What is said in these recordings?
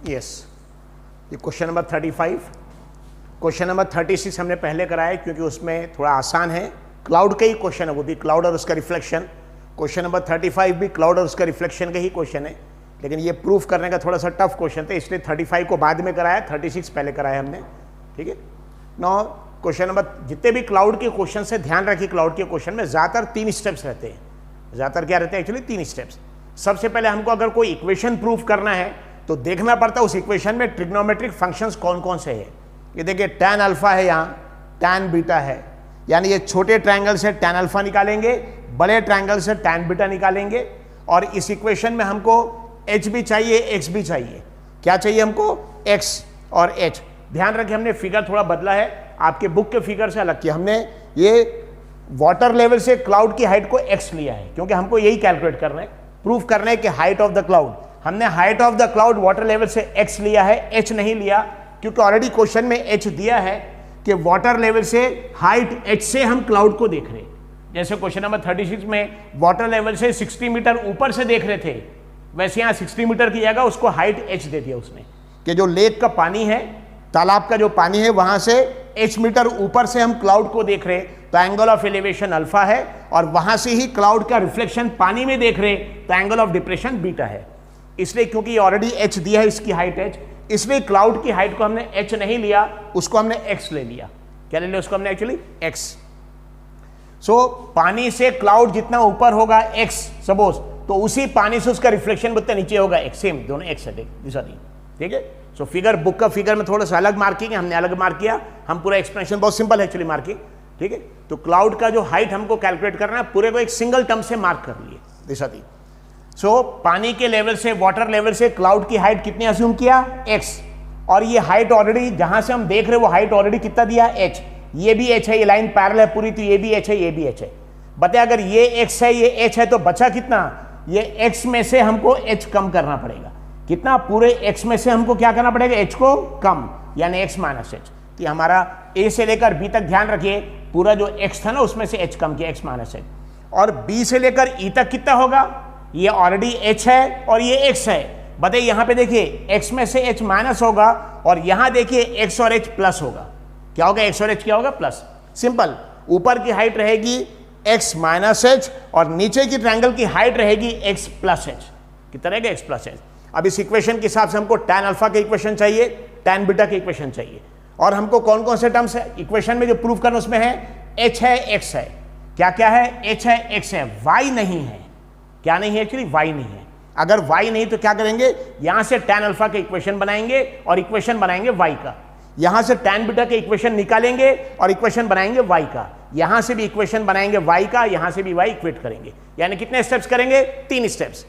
Yes, ये question number 35। Question number 36 हमने पहले कराया क्योंकि उसमें थोड़ा आसान है, क्लाउड के ही क्वेश्चन है, वो भी क्लाउड और उसका रिफ्लेक्शन। क्वेश्चन नंबर 35 भी क्लाउड और उसका रिफ्लेक्शन के ही क्वेश्चन है, लेकिन ये प्रूफ करने का थोड़ा सा टफ क्वेश्चन था, इसलिए 35 को बाद में कराया, 36 पहले कराया हमने। ठीक है, नौ क्वेश्चन नंबर, जितने भी क्लाउड के क्वेश्चन से ध्यान रखिए, क्लाउड के क्वेश्चन में ज़्यादातर 3 स्टेप्स रहते हैं। ज़्यादातर क्या रहते हैं एक्चुअली? 3 स्टेप्स। सबसे पहले हमको अगर कोई इक्वेशन प्रूफ करना है तो देखना पड़ता है उस इक्वेशन में ट्रिग्नोमेट्रिक फंक्शंस कौन कौन से हैं। ये देखिए tan अल्फा है, यहाँ tan बीटा है, यानी ये छोटे ट्रायंगल से tan अल्फा निकालेंगे, बड़े ट्रायंगल से tan बीटा निकालेंगे, और इस इक्वेशन में हमको h भी चाहिए, x भी चाहिए। क्या चाहिए हमको? x और h। ध्यान रखें हमने फिगर थोड़ा बदला है, आपके बुक के फिगर से अलग किया हमने। ये वाटर लेवल से क्लाउड की हाइट को x लिया है क्योंकि हमको यही कैलकुलेट करना है, प्रूफ करना है कि हाइट ऑफ द क्लाउड। हमने height of the cloud water level से x लिया है, h नहीं लिया, क्योंकि ऑलरेडी क्वेश्चन में h दिया है कि वाटर लेवल से हाइट h से हम क्लाउड को देख रहे हैं। जैसे क्वेश्चन नंबर 36 में वाटर लेवल से 60 मीटर ऊपर से देख रहे थे, वैसे यहाँ 60 मीटर की जगह उसको हाइट h दे दिया उसने, कि जो लेक का पानी है, तालाब का जो पानी है, वहां से h मीटर ऊपर से हम क्लाउड को देख रहे, तो एंगल ऑफ एलिवेशन अल्फा है, और वहां से ही क्लाउड का रिफ्लेक्शन पानी में देख रहे, तो एंगल ऑफ डिप्रेशन बीटा है। इसलिए क्योंकि ये ऑलरेडी h दिया है, इसकी हाइट h, इसलिए क्लाउड की हाइट को हमने h नहीं लिया, उसको हमने x ले लिया। क्या ले लिया उसको हमने? Actually x। सो पानी से क्लाउड जितना ऊपर होगा x सपोज, तो उसी पानी से उसका रिफ्लेक्शन उतना नीचे होगा x, सेम दोनों x है, ठीक है। सो फिगर, बुक का फिगर में थोड़ा सा अलग मार्किंग है, हमने अलग मार्क किया, हम पूरा एक्सप्लेनेशन बहुत सिंपल है एक्चुअली मार्किंग, ठीक है। तो क्लाउड का जो हाइट हमको कैलकुलेट करना है, पूरे को एक सिंगल टर्म से मार्क कर लिए, दिशा दी। सो पानी के लेवल से, वाटर लेवल से क्लाउड की हाइट कितनी अज्यूम किया? x, और ये हाइट ऑलरेडी जहां से हम देख रहे हैं वो हाइट ऑलरेडी कितना दिया? h। ये भी h है, ये लाइन पैरेलल है पूरी, तो ये भी h है, ये भी h है। बताए अगर ये x है, ये h है, तो बचा कितना? ये x में से हमको h कम करना पड़ेगा। कितना? पूरे x में से हमको क्या करना पड़ेगा? h को कम, यानी x माइनस h। तो हमारा a से लेकर b तक ध्यान रखिए, पूरा जो x था ना उसमें से h कम किया, x माइनस h। और b से लेकर e तक कितना होगा? ये ऑलरेडी h है और ये x है। बताइए यहाँ पे देखिए x में से h माइनस होगा, और यहाँ देखिए x और h प्लस होगा। क्या होगा? x और h क्या होगा? प्लस। सिंपल, ऊपर की हाइट रहेगी x माइनस h और नीचे की ट्रायंगल की हाइट रहेगी x प्लस h। कितना रहेगा? x plus h। अब इस इक्वेशन के हिसाब से हमको tan अल्फा के इक्वेशन चाहिए, tan बीटा के इक्वेशन चाहिए, और हमको कौन कौन से टर्म्स है इक्वेशन में जो प्रूव करना, उसमें है h है, x है। क्या क्या है? h है, x है, y नहीं है। क्या नहीं है? एक्चुअली y नहीं है। अगर y नहीं तो क्या करेंगे? यहां से tan अल्फा के इक्वेशन बनाएंगे और इक्वेशन बनाएंगे y का, यहां से tan बीटा के इक्वेशन निकालेंगे और इक्वेशन बनाएंगे y का, यहां से भी इक्वेशन बनाएंगे y का, यहां से भी y इक्वेट करेंगे। यानी कितने स्टेप्स करेंगे? 3 स्टेप्स।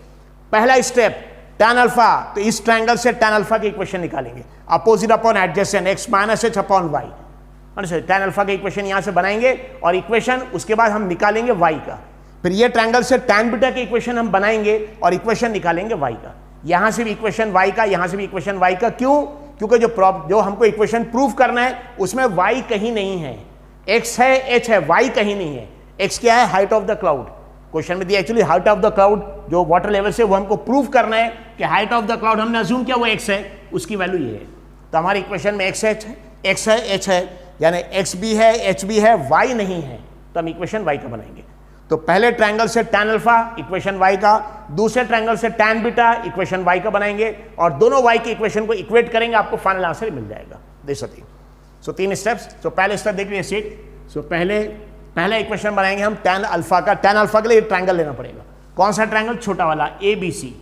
पहला स्टेप tan अल्फा, तो इस ट्रायंगल से tan अल्फा के इक्वेशन निकालेंगे, opposite upon adjacent x minus h upon y। tan alpha के इक्वेशन यहां से बनाएंगे और इक्वेशन उसके बाद हम निकालेंगे y का। फिर ये ट्रायंगल से tan बीटा के इक्वेशन हम बनाएंगे और इक्वेशन निकालेंगे y का, यहां से भी इक्वेशन y का, यहां से भी इक्वेशन y का। क्यों? क्योंकि जो हमको इक्वेशन प्रूव करना है उसमें y कहीं नहीं है, x है, h है, y कहीं नहीं है। x क्या है? Height of the cloud. Question में दिया actually height of the cloud, जो वाटर लेवल से, वो हमको प्रूव करना है कि हाइट ऑफ द क्लाउड हमने अज्यूम किया वो x है, उसकी वैल्यू ये है। तो हमारी इक्वेशन में x है, h है, यानी x भी है, h भी है, y नहीं है, तो हम इक्वेशन y का बनाएंगे। तो पहले ट्रायंगल से tan अल्फा, इक्वेशन y का, दूसरे ट्रायंगल से tan बीटा, इक्वेशन y का बनाएंगे, और दोनों y के इक्वेशन को इक्वेट करेंगे, आपको फाइनल आंसर मिल जाएगा। देख सकते। सो 3 स्टेप्स। सो पहले स्टेप देख लीजिए सीट। सो पहला इक्वेशन बनाएंगे हम tan अल्फा का। tan अल्फा के लिए ट्रायंगल लेना पड़ेगा। कौन सा ट्रायंगल? छोटा वाला ABC।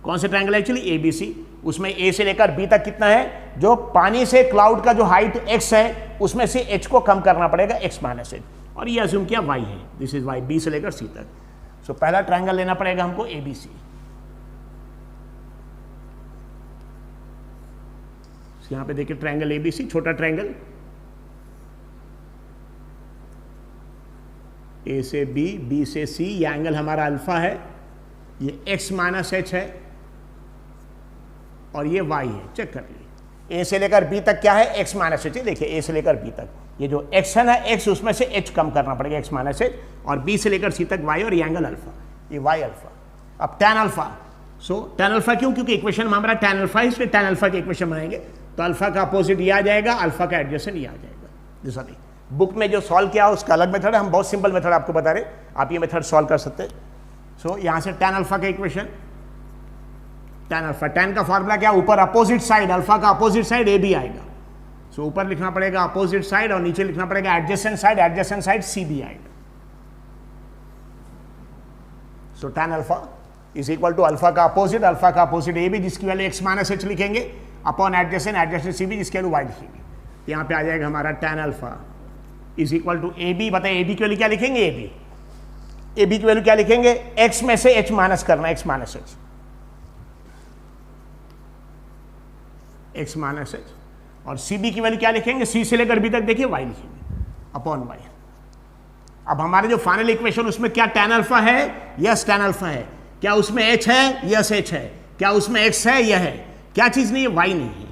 कौन सा ट्रायंगल है? Actually ABC। उसमें a से लेकर b तक कितना है? जो पानी से क्लाउड का जो हाइट x है उसमें से h को कम करना पड़ेगा, x माइनस h, और ये अज्यूम किया y है, दिस इज y, b से लेकर c तक। सो पहला ट्रायंगल लेना पड़ेगा हमको ABC। यहां पे देखिए ट्रायंगल ABC, छोटा ट्रायंगल, a से b, b से c, ये एंगल हमारा अल्फा है, ये x माइनस h है और ये y है। चेक कर लीजिए, a से लेकर b तक क्या है? x minus h। देखिए a से लेकर b तक ये जो x है ना, x उसमें से h कम करना पड़ेगा, x माइनस h, और b से लेकर c तक y, और ये एंगल अल्फा, ये y अल्फा। अब tan अल्फा, सो tan अल्फा क्यों, क्योंकि इक्वेशन में हमारा tan अल्फा है, इसलिए tan अल्फा के इक्वेशन बनाएंगे तो अल्फा का अपोजिट ये आ जाएगा, अल्फा का एडजेसेंट ये आ जाएगा। जैसा नहीं बुक में जो सॉल्व किया उसका अलग मेथड है, हम बहुत सिंपल मेथड आपको बता रहे, आप ये मेथड सॉल्व कर सकते हैं। सो यहां से tan अल्फा का इक्वेशन, tan अल्फा, tan का फॉर्मूला क्या, ऊपर अपोजिट साइड, अल्फा का अपोजिट साइड ए बी आएगा। सो ऊपर लिखना पड़ेगा अपोजिट साइड और नीचे लिखना पड़ेगा एडजेसेंट साइड सी बी आएगा। So tan alpha is equal to alpha का अपोजिट ए बी जिसकी वैल्यू x माइनस एच लिखेंगे अपॉन एडजेसेंट सी बी जिसकी वैल्यू y लिखेंगे। तो यहाँ पे आ जाएगा हमारा tan alpha is equal to A B, बताइए ए बी की वैल्यू क्या लिखेंगे, ए बी की वैल्यू क्या लिखेंगे, x में से h माइनस करना, x माइनस एच और सी बी की वैल्यू क्या लिखेंगे, सी से लेकर बी तक देखिए y लिखेंगे अपॉन y। अब हमारे जो फाइनल इक्वेशन उसमें क्या tan अल्फा है, यस tan अल्फा है, क्या उसमें h है, यस h है, क्या उसमें x है, यह है, क्या चीज नहीं है, y नहीं है।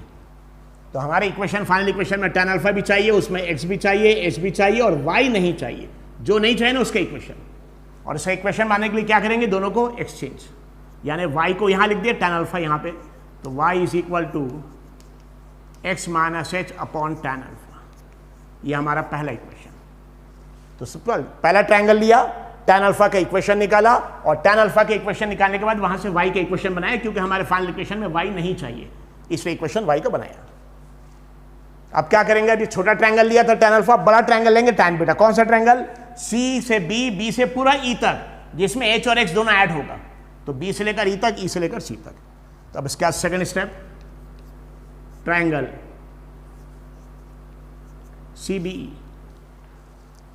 तो हमारे इक्वेशन फाइनल इक्वेशन में tan अल्फा भी चाहिए, उसमें x भी चाहिए, h भी चाहिए और y नहीं चाहिए, जो नहीं चाहिए ना उसका इक्वेशन। और इसका इक्वेशन बनाने के लिए क्या करेंगे, दोनों को एक्सचेंज, यानी y को यहां लिख दिया tan अल्फा यहां पे, तो y is equal to x minus H upon tan alpha, ये हमारा पहला इक्वेशन। तो सिंपल, पहला ट्रायंगल लिया, tan अल्फा का इक्वेशन निकाला और tan अल्फा के इक्वेशन निकालने के बाद वहां से y का इक्वेशन बनाया, क्योंकि हमारे फाइनल इक्वेशन में y नहीं चाहिए, इसलिए इक्वेशन y का बनाया। अब क्या करेंगे, अभी छोटा ट्रायंगल लिया था tan अल्फा, बड़ा ट्रायंगल लेंगे tan बीटा। कौन सा ट्रायंगल, C से B, B से पूरा E तक, जिसमें H और X दोनों ऐड होगा, तो B से लेकर E तक, E से लेकर C तक। तो अब इसका second step, triangle CBE,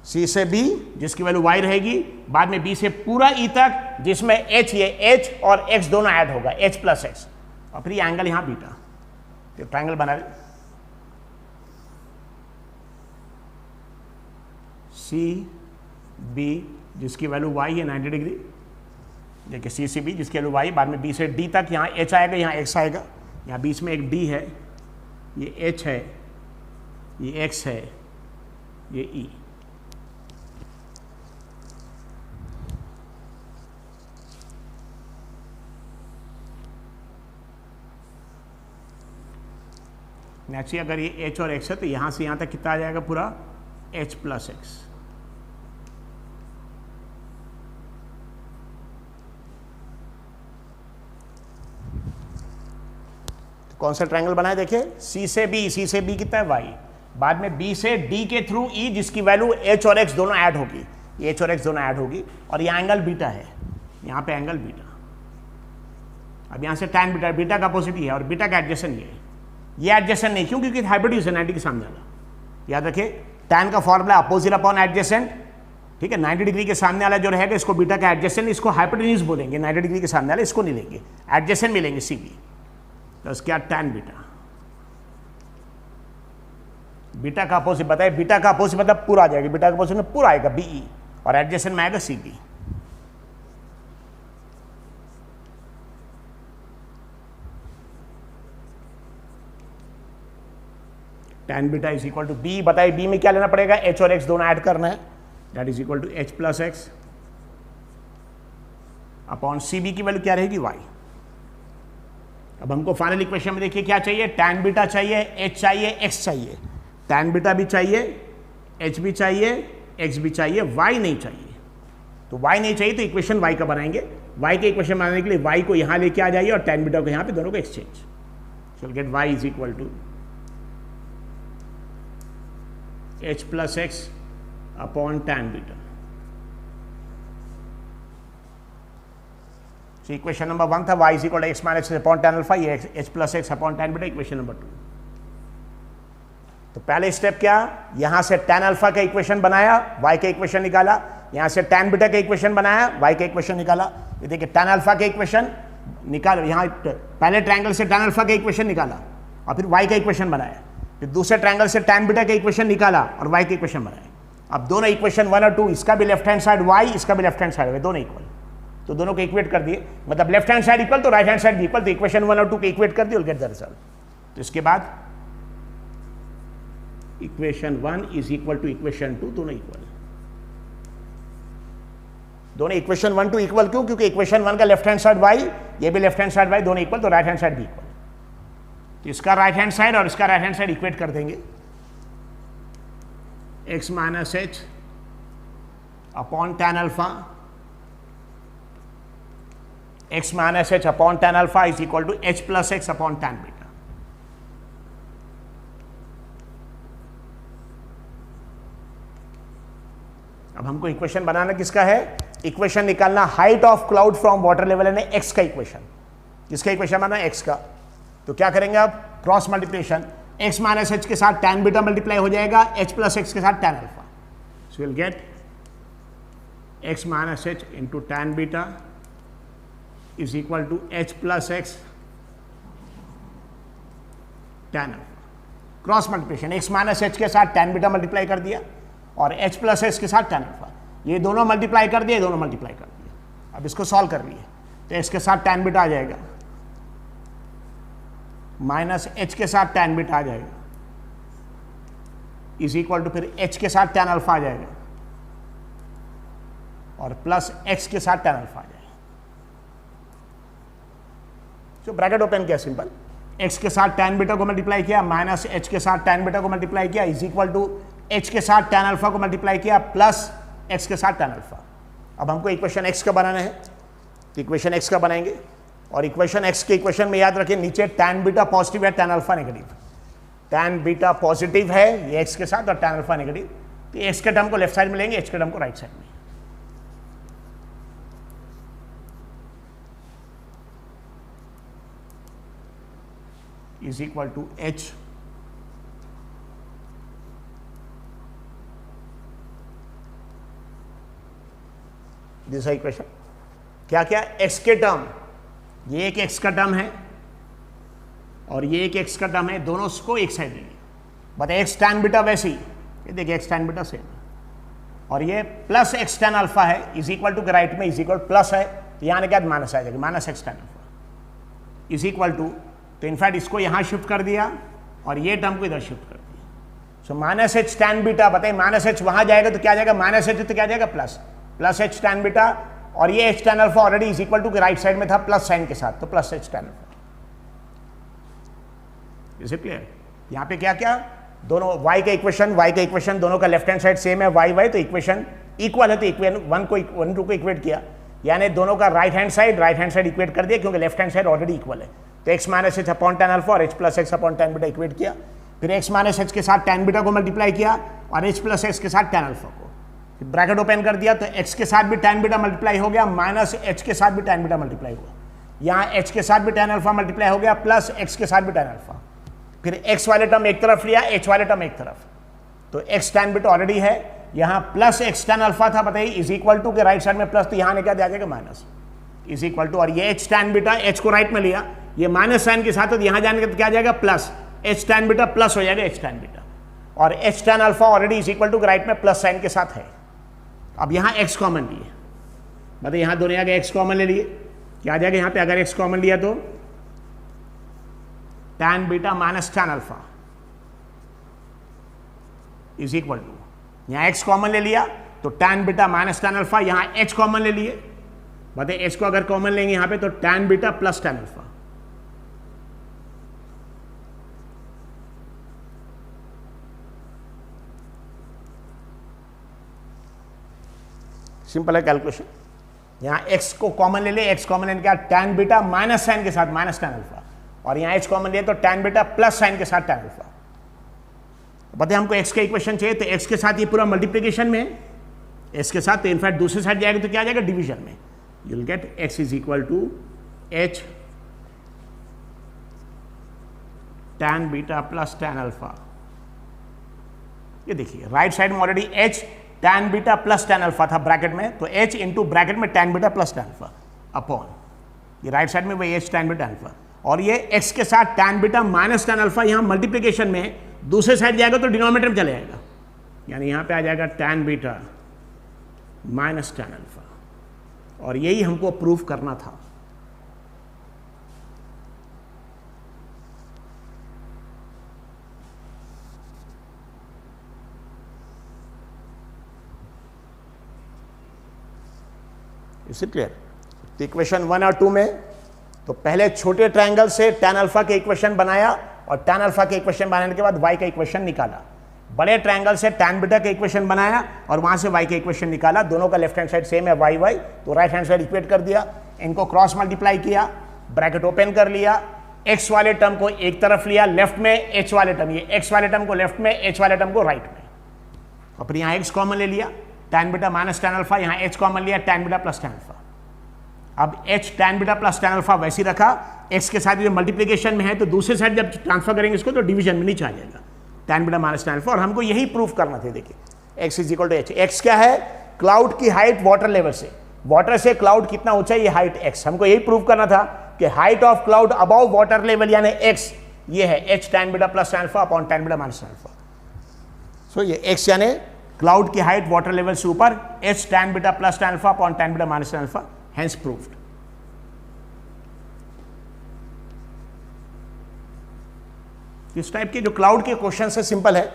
C से B जिसकी वैल्यू y रहेगी, बाद में B से पूरा E तक जिसमें H, ये H और X दोनों ऐड होगा, H प्लस X, और फिर ये एंगल यहां बीटा, तो ट्रायंगल बना रहे CB जिसकी वैल्यू y है 90 डिग्री, देखिए C से B जिसकी वैल्यू y, बाद में B से D तक, यहाँ H आएगा, यहाँ X आएगा, यहाँ बीच में एक D है, ये H है, ये X है, ये E। नेक्स्ट अगर ये H और X है तो यहां से यहां तक कितना आ जाएगा, पूरा H प्लस X। तो कौन सा ट्रायंगल बनाया, देखिए C से B कितना है y, बाद में B से D के थ्रू E जिसकी वैल्यू H और X दोनों ऐड होगी, ये H और X दोनों ऐड होगी, और ये एंगल बीटा है, यहाँ पे एंगल बीटा। अब यहाँ से tan बीटा, बीटा का अपोजिट ही है और बीटा का एडजेसेंट ये एडजेसेंट नहीं, क्यों, क्योंकि हाइपोटेन्यूज है 90 के सामने वाला। याद रखिए tan का फॉर्मूला अपोजिट अपॉन एडजेसेंट, ठीक है, 90 डिग्री के सामने वाला जो रहेगा इसको बीटा का एडजेसेंट, इसको हाइपोटेन्यूज बोलेंगे, 90 डिग्री के सामने वाला इसको नहीं लेंगे, एडजेसेंट मिलेंगे CB। तो इसका tan बीटा, बीटा का अपोजिट बताए, बीटा का अपोजिट मतलब पूरा आ जाएगा, बीटा का अपोजिट में पूरा आएगा BE और एडजेसेंट में आएगा CB। tan beta is equal to B, बताइए B में क्या लेना पड़ेगा, H और X दोनों ऐड करना है, that is equal to H plus X upon CB की वैल्यू क्या रहेगी, Y। अब हमको फाइनल इक्वेशन में देखिए क्या चाहिए, tan बीटा चाहिए, H चाहिए, X चाहिए, tan बीटा भी चाहिए, H भी चाहिए, X भी चाहिए, Y नहीं चाहिए। तो Y नहीं चाहिए तो इक्वेशन Y का बनाएंगे, Y के इक्वेशन बनाने के लिए Y को यहां लेके आ जाइए और tan बीटा को यहां पे दोनों को exchange, so get Y is equal to H plus X upon tan beta. So equation number 1 था y is equal to x minus X upon tan alpha, ये h plus X upon tan beta, equation number 2। तो पहले step क्या, यहां से tan alpha का equation बनाया, y का इक्वेशन निकाला, यहां से tan बीटा का इक्वेशन बनाया, y का इक्वेशन निकाला। ये देखिए tan अल्फा का इक्वेशन निकाल, यहां पहले ट्रायंगल से tan अल्फा का इक्वेशन निकाला और फिर y का इक्वेशन बनाया, फिर दूसरे ट्रायंगल से tan बीटा का इक्वेशन निकाला और y का इक्वेशन बनाया। अब दोनों इक्वेशन 1 और 2, इसका भी लेफ्ट हैंड साइड y, इसका भी लेफ्ट हैंड साइड y, दोनों इक्वल, तो दोनों को इक्वेट कर दिए, मतलब लेफ्ट हैंड साइड इक्वल तो राइट हैंड साइड भी इक्वल, तो इक्वेशन 1 और 2 को इक्वेट कर दिए और गेट द रिजल्ट। तो इसके बाद equation 1 is equal to equation 2, दोनों इक्वल। दोनों इक्वेशन 1 टू इक्वल क्यों? क्योंकि इक्वेशन 1 का लेफ्ट हैंड साइड y, ये भी लेफ्ट हैंड साइड y, दोनों इक्वल, तो राइट हैंड साइड भी इक्वल। तो इसका राइट हैंड साइड और इसका राइट हैंड साइड इक्वेट कर देंगे, x minus H upon tan alpha, x minus H upon tan alpha is equal to h plus X upon tan beta. अब हमको equation बनाना किसका है? इक्वेशन निकालना height of cloud from water level यानी x का इक्वेशन। किसका equation बनाना? x का। तो क्या करेंगे आप? Cross multiplication, x minus H के साथ tan बीटा मल्टीप्लाई हो जाएगा h प्लस एक्स के साथ tan alpha. So will get x minus H into tan beta is equal to h plus X tan alpha. Cross multiplication, x minus H के साथ tan beta multiply कर दिया और h plus x के साथ tan alpha, ये दोनों multiply कर दिए, दोनों मल्टीप्लाई कर दिए। अब इसको सॉल्व कर लिए तो x के साथ tan बीटा आ जाएगा, माइनस h के साथ tan बीटा आ जाएगा, इज इक्वल टू फिर h के साथ tan अल्फा आ जाएगा और प्लस x के साथ tan अल्फा आ जाएगा। तो ब्रैकेट ओपन किया, सिंपल, x के साथ tan बीटा को मल्टीप्लाई किया, माइनस h के साथ tan बीटा को मल्टीप्लाई किया, इज इक्वल टू h के साथ tan अल्फा को मल्टीप्लाई किया प्लस x के साथ tan अल्फा। अब हमको इक्वेशन x का बनाना है, तो इक्वेशन x का बनाएंगे और इक्वेशन x के इक्वेशन में याद रखिए नीचे tan बीटा पॉजिटिव है, tan alpha negative. tan beta positive है ये x के साथ और tan अल्फा नेगेटिव, तो x के टर्म को लेफ्ट साइड में लेंगे, h के टर्म को राइट साइड में। Is equal to h this equation. क्या क्या? x के टर्म, ये एक x का टर्म है और ये एक x का टर्म है, दोनों को एक साइड लेंगे। बताइए x tan बीटा वैसे ही, ये देखिए x tan बीटा सेम, और ये प्लस x tan अल्फा है, इज इक्वल टू के राइट में इज इक्वल प्लस है, तो यहाँ क्या माइनस आ जाएगा, minus x tan alpha is equal to, तो इनफैक्ट इसको यहाँ शिफ्ट कर दिया और ये टर्म को इधर शिफ्ट कर दिया। So minus h tan beta, बताइए माइनस h वहाँ जाएगा तो क्या जाएगा, माइनस h तो क्या जाएगा plus, plus h tan beta, और ये h tan alpha already is equal to के राइट साइड में था प्लस साइन के साथ, तो plus h tan alpha. Is it clear? यहाँ पे क्या क्या, दोनों y का इक्वेशन दोनों का लेफ्ट हैंड साइड सेम है y तो इक्वेशन इक्वल है, तो इक्वेशन 1 2 को इक्वेट किया, यानी दोनों का राइट हैंड साइड इक्वेट कर दिया क्योंकि left hand side already equal है। तो x minus H upon tan alpha और h plus X upon tan beta equate किया, फिर x माइनस एच के साथ tan बीटा को मल्टीप्लाई किया और h प्लस एक्स के साथ tan अल्फा को, ब्रैकेट ओपन कर दिया, तो x के साथ भी tan बीटा मल्टीप्लाई हो गया, माइनस h के साथ भी tan बीटा मल्टीप्लाई हुआ, यहाँ h के साथ भी tan अल्फा मल्टीप्लाई हो गया प्लस x के साथ भी tan अल्फा, फिर x वाले टर्म एक तरफ लिया, h वाले टर्म एक तरफ, तो x tan बीटा ऑलरेडी है, यहाँ प्लस x tan अल्फा था, बताइए इज इक्वल टू के राइट साइड में प्लस, तो यहाँ ने क्या दिया जाएगा माइनस, इज इक्वल टू, और ये h tan बीटा h को राइट में लिया, ये माइनस साइन के साथ, तो यहाँ जाने का क्या जाएगा plus, h tan beta plus हो जाएगा h tan बीटा, और h tan alpha already is equal to के राइट में प्लस साइन के साथ है। अब यहाँ x कॉमन लिए, मतलब यहाँ दोनों आगे x कॉमन ले लिए, क्या आ जाएगा यहाँ पे, अगर x कॉमन लिया तो tan beta minus tan alpha is equal to, यहाँ x कॉमन ले लिया तो tan beta minus tan alpha, यहाँ h कॉमन ले लिए, बताइए h को अगर कॉमन लेंगे यहाँ पे तो tan beta plus tan alpha. Simple है कैलकुलेशन, यहाँ x को कॉमन ले ले, x कॉमन लेने क्या, tan बीटा माइनस साइन के साथ माइनस tan अल्फा, और यहाँ h कॉमन लिए तो tan बीटा प्लस साइन के साथ tan अल्फा। बताइए हमको x का इक्वेशन चाहिए, तो x के साथ ये पूरा मल्टीप्लिकेशन में है, x के साथ, तो इनफैक्ट दूसरी साइड जाएगा तो क्या आ जाएगा डिवीजन में, you will get x is equal to h tan beta plus tan alpha. ये देखिए राइट साइड में already h tan beta plus tan alpha था ब्रैकेट में, तो h इंटू ब्रैकेट में tan beta plus tan alpha upon, ये right side में वही h tan बीटा अल्फा, और ये x के साथ tan beta minus tan alpha, यहाँ मल्टीप्लिकेशन में दूसरे साइड जाएगा तो डिनोमिनेटर में चले जाएगा, यानी यहाँ पे आ जाएगा tan beta minus tan alpha, और यही हमको प्रूफ करना था। Is it clear? तो इक्वेशन 1 और 2 में तो पहले छोटे ट्रायंगल से tan अल्फा के इक्वेशन बनाया और tan अल्फा के इक्वेशन बनाने के बाद y का इक्वेशन निकाला। बड़े ट्रायंगल से tan बीटा का इक्वेशन बनाया और वहां से y का इक्वेशन निकाला। दोनों का लेफ्ट हैंड साइड सेम है y, तो राइट हैंड साइड इक्वेट कर दिया, इनको क्रॉस मल्टीप्लाई किया, ब्रैकेट ओपन कर लिया, x वाले टर्म को एक तरफ लिया लेफ्ट में, h वाले टर्म, ये x वाले टर्म को लेफ्ट में, h वाले टर्म को राइट में, और फिर यहाँ x कॉमन ले लिया, tan beta minus tan alpha, यहाँ h कॉमन लिया, tan beta plus tan alpha. अब h tan beta plus tan alpha वैसे रखा, x के साथ ये मल्टीप्लिकेशन में है तो दूसरे साइड जब ट्रांसफर करेंगे इसको तो डिवीजन में नीचे आ जाएगा, tan beta minus tan alpha. और हमको यही प्रूफ करना था, देखिए x is equal to h। x क्या है? क्लाउड की हाइट वाटर लेवल से, वाटर से क्लाउड कितना ऊंचा है, ये हाइट x। हमको यही प्रूफ करना था कि height of cloud above water level यानी x, ये है h tan beta plus tan alpha upon tan beta minus tan alpha. So ये x यानी क्लाउड की हाइट वाटर लेवल से ऊपर, h tan beta plus tan alpha upon tan beta minus tan alpha, hence proved। इस type के जो cloud के question है सिंपल है।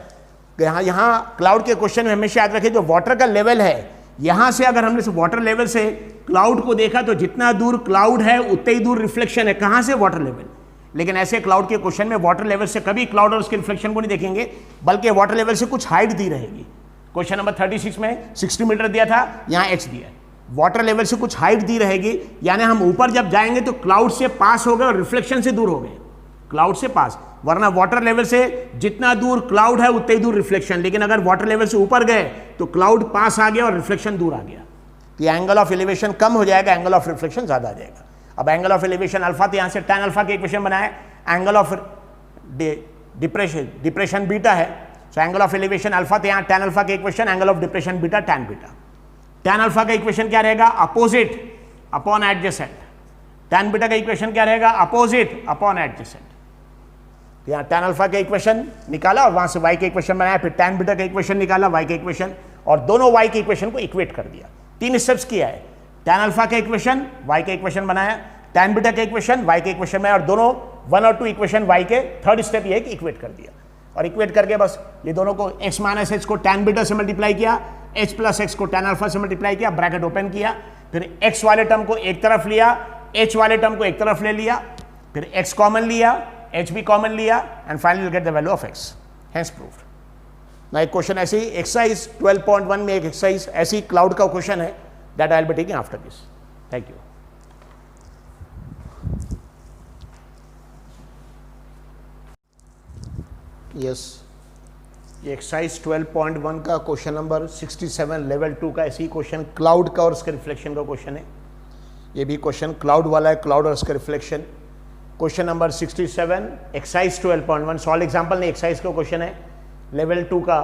यहां क्लाउड के क्वेश्चन में हमेशा याद रखें जो वाटर का लेवल है, यहां से अगर हमने वाटर लेवल से क्लाउड को देखा तो जितना दूर क्लाउड है उतने ही दूर रिफ्लेक्शन है, कहां से? Water level. लेकिन ऐसे क्लाउड के क्वेश्चन में वाटर लेवल से कभी क्लाउड और उसके रिफ्लेक्शन को नहीं देखेंगे, बल्कि वाटर लेवल से कुछ हाइट दी रहेगी। क्वेश्चन नंबर 36 में 60 मीटर दिया था, यहां h दिया, वाटर लेवल से कुछ हाइट दी रहेगी, यानी हम ऊपर जब जाएंगे तो क्लाउड से पास हो गए और रिफ्लेक्शन से दूर हो गए, क्लाउड से पास। वरना वाटर लेवल से जितना दूर क्लाउड है उतने ही दूर रिफ्लेक्शन, लेकिन अगर वाटर लेवल से ऊपर गए तो क्लाउड पास आ गया और रिफ्लेक्शन दूर आ गया, तो एंगल ऑफ एलिवेशन कम हो जाएगा, एंगल ऑफ रिफ्लेक्शन ज्यादा आ जाएगा। अब एंगल ऑफ एलिवेशन अल्फा, तो यहां से tan अल्फा के इक्वेशन बनाए, एंगल ऑफ डिप्रेशन बीटा है, so angle of elevation alpha, तो यहां tan अल्फा के equation, angle of depression beta tan beta. tan alpha का इक्वेशन क्या रहेगा? Opposite upon adjacent. tan beta का इक्वेशन क्या रहेगा? Opposite upon adjacent. यहाँ tan अल्फा का इक्वेशन निकाला और वहां से y का इक्वेशन बनाया, फिर tan बीटा का इक्वेशन निकाला, y का इक्वेशन, और दोनों y के इक्वेशन को इक्वेट कर दिया। 3 स्टेप्स किया है, tan अल्फा का इक्वेशन, y का इक्वेशन बनाया, tan बीटा का इक्वेशन, y का इक्वेशन बनाया, और दोनों 1 और 2 इक्वेशन y के, थर्ड स्टेप ये है कि इक्वेट कर दिया। और इक्वेट करके बस ये दोनों को x माइनस h को tan बीटा से मल्टीप्लाई किया, h प्लस x को tan अल्फा से मल्टीप्लाई किया, ब्रैकेट ओपन किया, फिर x वाले टर्म को एक तरफ लिया, h वाले टर्म को एक तरफ ले लिया, फिर x कॉमन लिया, h भी कॉमन लिया, and finally will get the value of x, hence proved. ना एक क्वेश्चन ऐसी एक्सरसाइज 12.1 में एक एक्सरसाइज ऐसी क्लाउड का क्वेश्चन है, that I will be taking after this. Thank you. Yes, ये एक्सरसाइज 12.1 का क्वेश्चन नंबर 67 लेवल 2 का ऐसी क्वेश्चन क्लाउड का और उसके रिफ्लेक्शन का क्वेश्चन है। ये भी क्वेश्चन क्लाउड वाला है, क्लाउड और उसका reflection. Question number 67 exercise 12.1 solve example नहीं, एक्सरसाइज का क्वेश्चन है, लेवल 2 का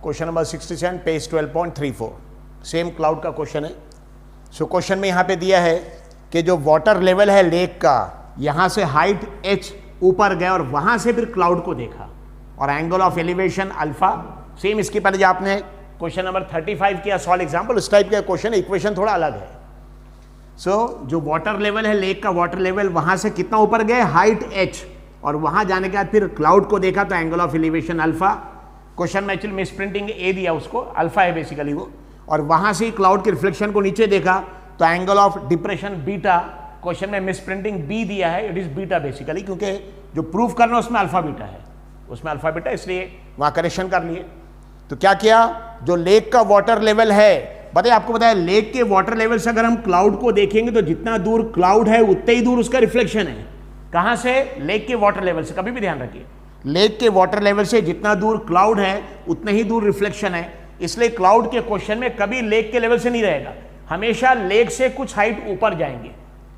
question number 67 page 12.34, same cloud का क्वेश्चन है। सो क्वेश्चन में यहाँ पे दिया है कि जो वाटर लेवल है लेक का, यहाँ से हाइट h ऊपर गया और वहाँ से फिर क्लाउड को देखा, और angle of elevation alpha, same इसके पहले जो आपने क्वेश्चन नंबर 35 किया सॉल्व एग्जांपल, उस टाइप का क्वेश्चन, इक्वेशन थोड़ा अलग है। जो वाटर लेवल है लेक का, वाटर लेवल वहां से कितना ऊपर गए, हाइट h, और वहां जाने के बाद फिर क्लाउड को देखा तो angle of elevation alpha. Question में एक्चुअली मिस प्रिंटिंग ए दिया, उसको अल्फा है बेसिकली वो, और वहां से क्लाउड के रिफ्लेक्शन को नीचे देखा तो angle of depression beta. Question में मिस प्रिंटिंग बी दिया है, इट इज बीटा बेसिकली, क्योंकि जो प्रूफ करना उसमें अल्फा बीटा है, उसमें अल्फा बीटा, इसलिए वहां करेक्शन कर लिए। तो क्या किया, जो लेक का वाटर लेवल है, बताइए आपको बताया लेक के वाटर लेवल से अगर हम क्लाउड को देखेंगे तो जितना दूर क्लाउड है उतने ही दूर उसका रिफ्लेक्शन है। कहां से? लेक के वाटर लेवल से। कभी भी ध्यान रखिए, लेक के वाटर लेवल से जितना दूर क्लाउड है उतने ही दूर रिफ्लेक्शन है, इसलिए क्लाउड के क्वेश्चन में कभी लेक के लेवल से नहीं रहेगा, हमेशा लेक से कुछ हाइट ऊपर जाएंगे,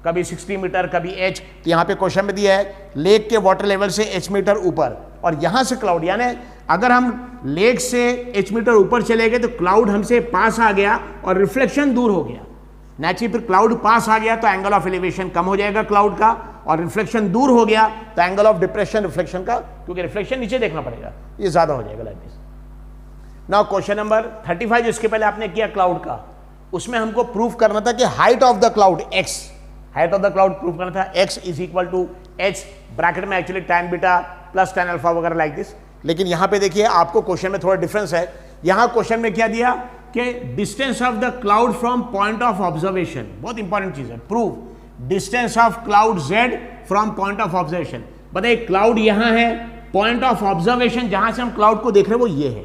कभी 60 मीटर, कभी h। तो यहाँ पे क्वेश्चन में दिया है लेक के वाटर लेवल से h मीटर ऊपर, और यहां से क्लाउड, यानी अगर हम लेक से h मीटर ऊपर चले गए तो क्लाउड हमसे पास आ गया और रिफ्लेक्शन दूर हो गया। नेचुरली फिर क्लाउड पास आ गया तो एंगल ऑफ एलिवेशन कम हो जाएगा क्लाउड का, और रिफ्लेक्शन दूर हो गया तो एंगल ऑफ डिप्रेशन रिफ्लेक्शन का, क्योंकि रिफ्लेक्शन नीचे देखना पड़ेगा, ये ज्यादा हो जाएगा like this. Now question number 35 जिसके पहले आपने किया क्लाउड का, उसमें हमको प्रूफ करना था कि height of the cloud x, height of the cloud proof करना था, x is equal to h, bracket में actually tan beta plus tan alpha वगैरह लाइक दिस। लेकिन यहां पे देखिए आपको क्वेश्चन में थोड़ा डिफरेंस है, यहां क्वेश्चन में क्या दिया, कि distance of the cloud from point of observation, बहुत इंपॉर्टेंट चीज है, prove distance of cloud z from point of observation. बताइए क्लाउड यहां है, पॉइंट ऑफ ऑब्जर्वेशन जहां से हम क्लाउड को देख रहे हैं वो ये है,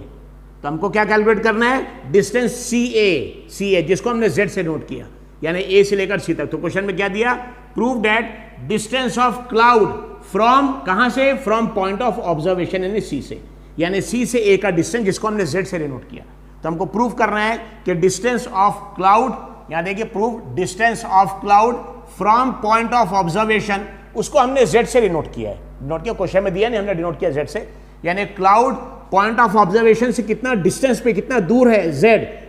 तो हमको क्या कैलकुलेट करना है, डिस्टेंस सी ए जिसको हमने z से नोट किया, यानी a से लेकर c तक। तो क्वेश्चन में क्या दिया, prove that distance of cloud from, कहां से, फ्रॉम पॉइंट ऑफ ऑब्जर्वेशन यानी c से, यानी c से a का डिस्टेंस जिसको हमने z से नोट किया। तो हमको प्रूव करना है कि डिस्टेंस ऑफ क्लाउड, यहां देखिए prove distance of cloud from point of observation, उसको हमने z से डिनोट किया है, नोट किया क्वेश्चन में दिया नहीं, हमने डिनोट किया z से, यानी क्लाउड पॉइंट ऑफ ऑब्जर्वेशन से कितना डिस्टेंस पे, कितना दूर है z,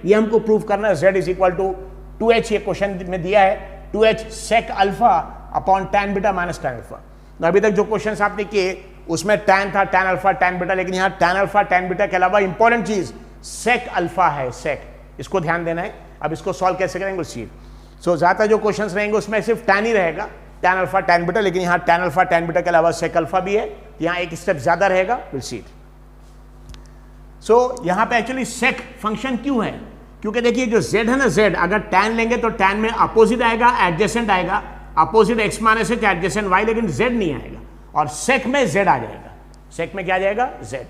ये हमको प्रूव करना है। z is equal to 2h, ये क्वेश्चन में दिया है 2h sec alpha upon tan beta minus tan alpha. अभी तक जो क्वेश्चन आपने किए उसमें tan था, tan अल्फा tan बीटा, लेकिन यहाँ tan अल्फा tan बीटा के अलावा इंपॉर्टेंट चीज sec अल्फा है, sec, इसको ध्यान देना है। अब इसको सॉल्व कैसे करेंगे उस चीज, सो ज्यादा जो क्वेश्चंस रहेंगे उसमें सिर्फ tan ही रहेगा, tan अल्फा tan बीटा, लेकिन यहाँ tan अल्फा tan बीटा के अलावा sec अल्फा भी है, यहाँ एक स्टेप ज्यादा रहेगा, विल सी इट। सो यहाँ पे एक्चुअली sec फंक्शन क्यों है, क्योंकि देखिए जो z है ना, z अगर tan लेंगे तो tan में अपोजिट आएगा, एडजेसेंट आएगा, opposite x minus h adjacent y, लेकिन z नहीं आएगा, और sec में z आ जाएगा, sec में क्या आ जाएगा, z।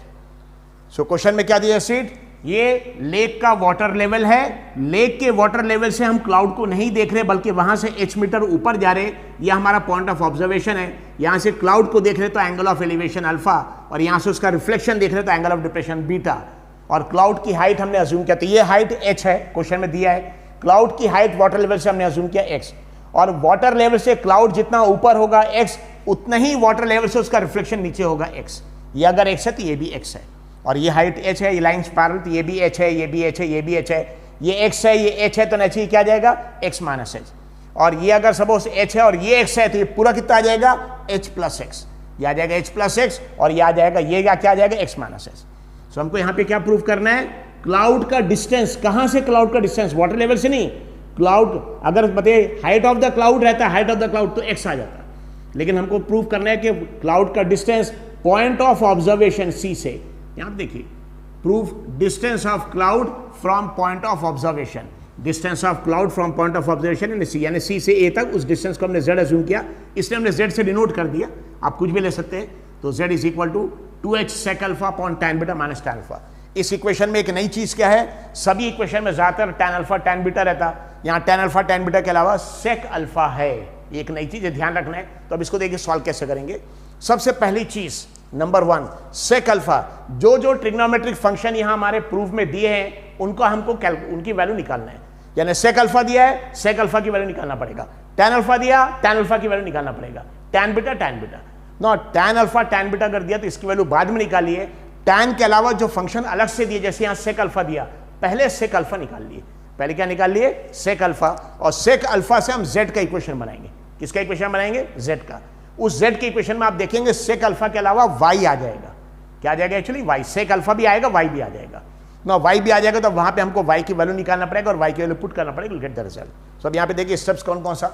सो क्वेश्चन में क्या दिया सीट, ये लेक का वाटर लेवल है, लेक के वाटर लेवल से हम क्लाउड को नहीं देख रहे बल्कि वहां से h मीटर ऊपर जा रहे, यह हमारा पॉइंट ऑफ ऑब्जर्वेशन है। यहां से क्लाउड को देख रहे तो एंगल ऑफ एलिवेशन अल्फा, और यहां से उसका रिफ्लेक्शन देख रहे तो एंगल ऑफ डिप्रेशन बीटा, और क्लाउड की हाइट हमने अज्यूम किया, तो ये हाइट h है, क्वेश्चन में दिया है, क्लाउड की हाइट वाटर लेवल से हमने अज्यूम किया x, और वाटर लेवल से क्लाउड जितना ऊपर होगा x, उतना ही वाटर लेवल से उसका रिफ्लेक्शन नीचे होगा x। ये अगर x है तो ये भी x है, और ये हाइट h है, ये लाइंस पैरेलल, तो ये भी h है, ये भी h है, ये भी h है, ये x है, ये h है, तो नेचुरली क्या आ जाएगा, x माइनस h, और ये अगर सपोज h है और ये x है तो ये पूरा कितना आ जाएगा, h प्लस x, ये आ जाएगा h प्लस x, और ये आ जाएगा, ये क्या आ जाएगा, x माइनस h। सो हमको यहाँ पे क्या प्रूव करना है, क्लाउड का डिस्टेंस, कहां से क्लाउड का डिस्टेंस, वाटर लेवल से नहीं, क्लाउड अगर बताइए हाइट ऑफ द क्लाउड रहता है, हाइट ऑफ द क्लाउड तो x आ जाता, लेकिन हमको प्रूव करना है कि क्लाउड का distance point of observation c से, यहां देखिए prove distance of cloud from point of observation, distance of cloud from point of observation यानी c से a तक, उस डिस्टेंस को हमने z अज्यूम किया, इसलिए हमने z से डिनोट कर दिया, आप कुछ भी ले सकते हैं। तो z is equal to 2h sec alpha upon tan beta minus tan alpha. इस इक्वेशन में एक नई चीज क्या है, सभी इक्वेशन में ज्यादातर tan अल्फा tan बीटा रहता, यहाँ tan अल्फा tan बीटा के अलावा sec अल्फा है, ये एक नई चीज है, ध्यान रखना है। तो अब इसको देखिए सॉल्व कैसे करेंगे। सबसे पहली चीज नंबर 1 sec अल्फा, जो ट्रिग्नोमेट्रिक फंक्शन यहाँ हमारे प्रूफ में दिए हैं उनको हमको उनकी वैल्यू निकालना है, यानी sec अल्फा दिया है, sec अल्फा की वैल्यू निकालना पड़ेगा, tan अल्फा दिया, tan अल्फा की वैल्यू निकालना पड़ेगा, tan beta no, tan alpha tan beta कर दिया तो इसकी वैल्यू बाद में निकालिए, tan के अलावा जो फंक्शन अलग से दिए, जैसे यहाँ sec अल्फा दिया, पहले sec अल्फा निकाल लिए, पहले क्या निकाल लिए, sec अल्फा, और sec अल्फा से हम z का इक्वेशन बनाएंगे, किसका इक्वेशन बनाएंगे, z का। उस z के इक्वेशन में आप देखेंगे sec अल्फा के अलावा y आ जाएगा, क्या आ जाएगा एक्चुअली, y, sec अल्फा भी आएगा, y भी आ जाएगा ना, y भी आ जाएगा, तो वहां पे हमको y की वैल्यू निकालना पड़ेगा और y की वैल्यू पुट करना पड़ेगा, गेट द रिजल्ट। सो अब यहाँ पे देखिए स्टेप्स कौन कौन सा।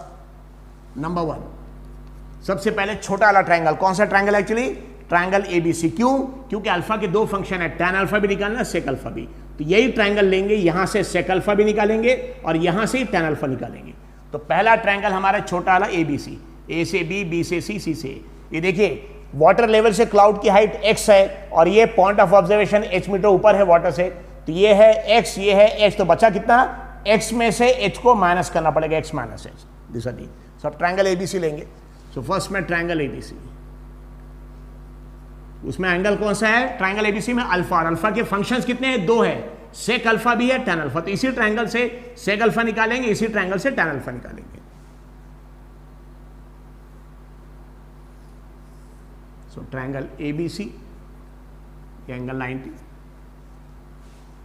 नंबर 1, सबसे पहले छोटा वाला ट्रायंगल, कौन सा ट्रायंगल एक्चुअली, ट्रायंगल एबीसी, क्यों, क्योंकि अल्फा के दो फंक्शन है, tan अल्फा भी निकालना, sec अल्फा भी, तो यही ट्रायंगल लेंगे, यहां से sec अल्फा भी निकालेंगे और यहां से tan अल्फा निकालेंगे। तो पहला ट्रायंगल हमारा छोटा वाला एबीसी, ए से बी, बी से सी, सी से ए। ये देखिए वाटर लेवल से क्लाउड की हाइट x है और ये point of observation h metre ऊपर है वाटर से, तो ये है x, ये है h, तो बचा कितना, x में से h को माइनस करना पड़ेगा, x minus h, this the. सब ट्रायंगल एबीसी लेंगे। सो फर्स्ट में ट्रायंगल एबीसी, उसमें एंगल कौन सा है, ट्रायंगल एबीसी में अल्फा, और अल्फा के फंक्शंस कितने हैं, 2 है, sec अल्फा भी है, tan अल्फा, तो इसी ट्रायंगल से sec अल्फा निकालेंगे, इसी ट्रायंगल से tan अल्फा निकालेंगे। सो ट्रायंगल एबीसी, एंगल 90,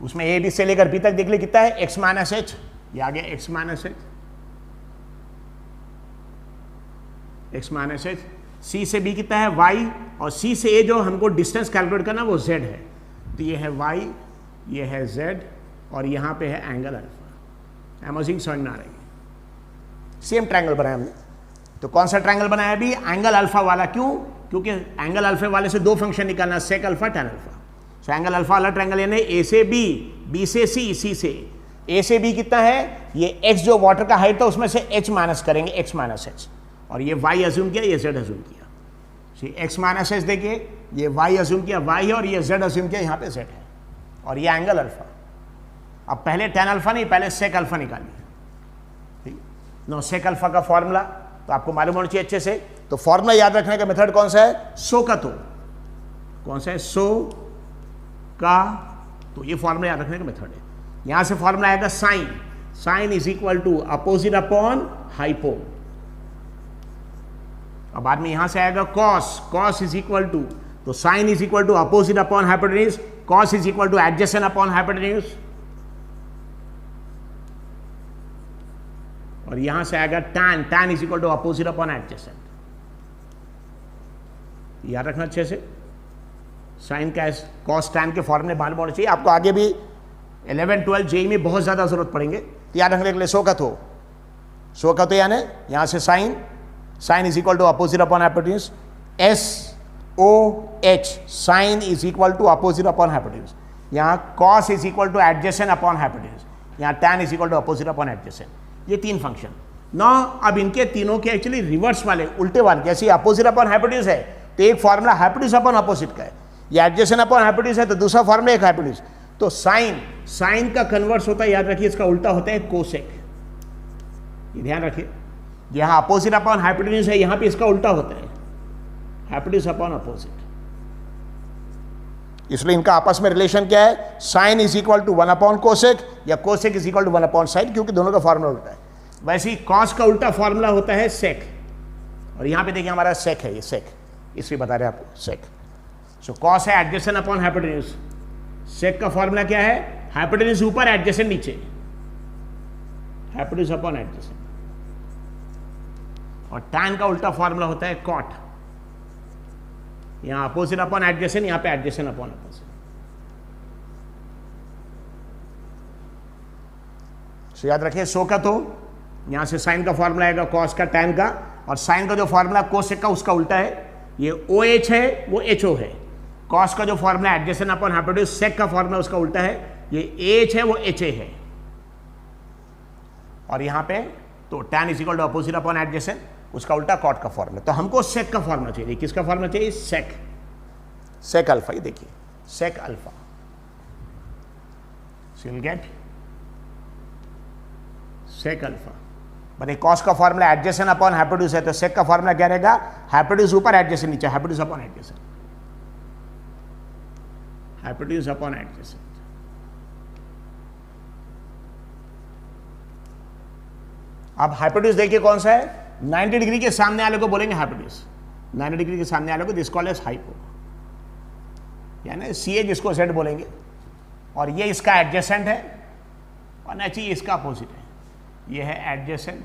उसमें ए बी से लेकर बी तक देख ले कितना है, x माइनस एच, ये आ गया x minus H, x minus H, C से बी कितना है y, और सी से ए जो हमको डिस्टेंस कैलकुलेट करना वो z है, तो ये है y, ये है z, और यहाँ पे है एंगल अल्फा। एमोजिंग समझ में आ रही है, सेम ट्रायंगल बनाया हमने। तो कौन सा ट्रायंगल बनाया अभी, एंगल अल्फा वाला, क्यों, क्योंकि एंगल अल्फा वाले से 2 फंक्शन निकालना, sec alpha tan alpha. So angle alpha वाला ट्रायंगल यानी ए से बी, बी से सी, सी से, ए से बी कितना है, ये एक्स जो वाटर का हाइट था उसमें से एच माइनस करेंगे, एक्स माइनस एच, और ये वाई अज्यूम किया, ये जेड अज्यूम किया। एक्स माइनस एच देखिए, ये वाई अज्यूम किया वाई है, और ये जेड अज्यूम किया यहाँ पे जेड है, और ये एंगल अल्फा। अब पहले tan अल्फा नहीं, पहले सेक अल्फा निकालिए, ठीक। नो सेक अल्फा का फॉर्मूला तो आपको मालूम होना चाहिए अच्छे से। तो फॉर्मूला याद रखने का मेथड कौन सा है, सो का, तो कौन सा है, सो का, तो ये फॉर्मूला याद रखने का मेथड है। यहां से फॉर्मूला आएगा sine, sine is equal to opposite upon hypo. अब बाद में यहां से आएगा cos, cos is equal to, तो sine is equal to opposite upon hypotenuse, cos is equal to adjacent upon hypotenuse, और यहां से आएगा tan, tan is equal to opposite upon adjacent. याद रखना अच्छे से, साइन का कॉस tan के फॉर्मूले मालूम होने चाहिए आपको, आगे भी 11 12 जेई में बहुत ज्यादा जरूरत पड़ेंगे। तो याद रखने के लिए सो का तो, सो का तो यानी यहां से sine, sine is equal to opposite upon hypotenuse, S O H, sine is equal to opposite upon hypotenuse. यहां cos is equal to adjacent upon hypotenuse, यहां tan is equal to opposite upon adjacent. ये तीन function. नौ अब इनके तीनों के actually reverse वाले, उल्टे वाले, जैसे अपोजिट अपॉन हाइपोटेन्यूज है तो एक फॉर्मूला हाइपोटेन्यूज अपॉन अपोजिट का है, ये एडजेसेंट अपॉन हाइपोटेन्यूज है तो दूसरा फॉर्मूला एक हाइपोटेन्यूज। तो साइन, साइन का कन्वर्स होता है, याद रखिए इसका उल्टा होता है कोसेक, ये ध्यान रखिए। यहां अपोजिट अपॉन हाइपोटेन्यूज है, यहां पे इसका उल्टा होता है हाइपोटेन्यूज अपॉन अपोजिट, इसलिए इनका आपस में रिलेशन क्या है, sine is equal to 1 upon cosec या cosec is equal to 1 upon sine, क्योंकि दोनों का फॉर्मूला उल्टा है। वैसे ही कॉस का उल्टा फॉर्मूला होता है सेक, और यहां पे देखिए हमारा सेक है, ये सेक, इसलिए बता रहे हैं आपको सेक। सो कॉस है एडजेसेंट अपॉन हाइपोटेन्यूज, सेक का फॉर्मूला क्या है, हाइपोटेन्यूज ऊपर एडजेसेंट नीचे, हाइपोटेन्यूज अपॉन एडजेसेंट, और tan का उल्टा फॉर्मूला होता है कॉट, यहां अपोजिट अपॉन एडजेसेंट, यहां पे एडजेसेंट अपॉन अपोजिट। सो याद रखिए सो का तो यहां से साइन का फॉर्मूला आएगा कॉस का, tan का, और साइन का जो फॉर्मूला कोसेक का उसका उल्टा है, ये OH है वो HO है। कॉस का जो फॉर्मूला एडजेसेंट अपॉन हाइपोटेन्यूज, सेक का फॉर्मूला उसका उल्टा है, ये AH है वो HA है, और यहां पे तो tan is equal to opposite upon adjacent, उसका उल्टा कॉट का फॉर्मूला। तो हमको सेक का फॉर्मूला चाहिए, किसका फॉर्मूला चाहिए, सेक, सेक अल्फा, ये देखिए sec alpha, so you will get sec alpha. But cos का फॉर्मूला एडजेसेंट अपॉन हाइपोटेन्यूज है, तो सेक का फॉर्मूला क्या रहेगा, हाइपोटेन्यूज ऊपर एडजेसेंट नीचे, hypotenuse upon adjacent, hypotenuse upon adjacent. अब हाइपोटेन्यूज देखिए कौन सा है, 90 डिग्री के सामने वाले को बोलेंगे हाइपोटेन्यूज, 90 डिग्री के सामने वाले को दिस कॉल्ड एज हाइपो, यानी CA जिसको Z बोलेंगे, और ये इसका एडजेसेंट है, और नेची इसका अपोजिट है, ये है एडजेसेंट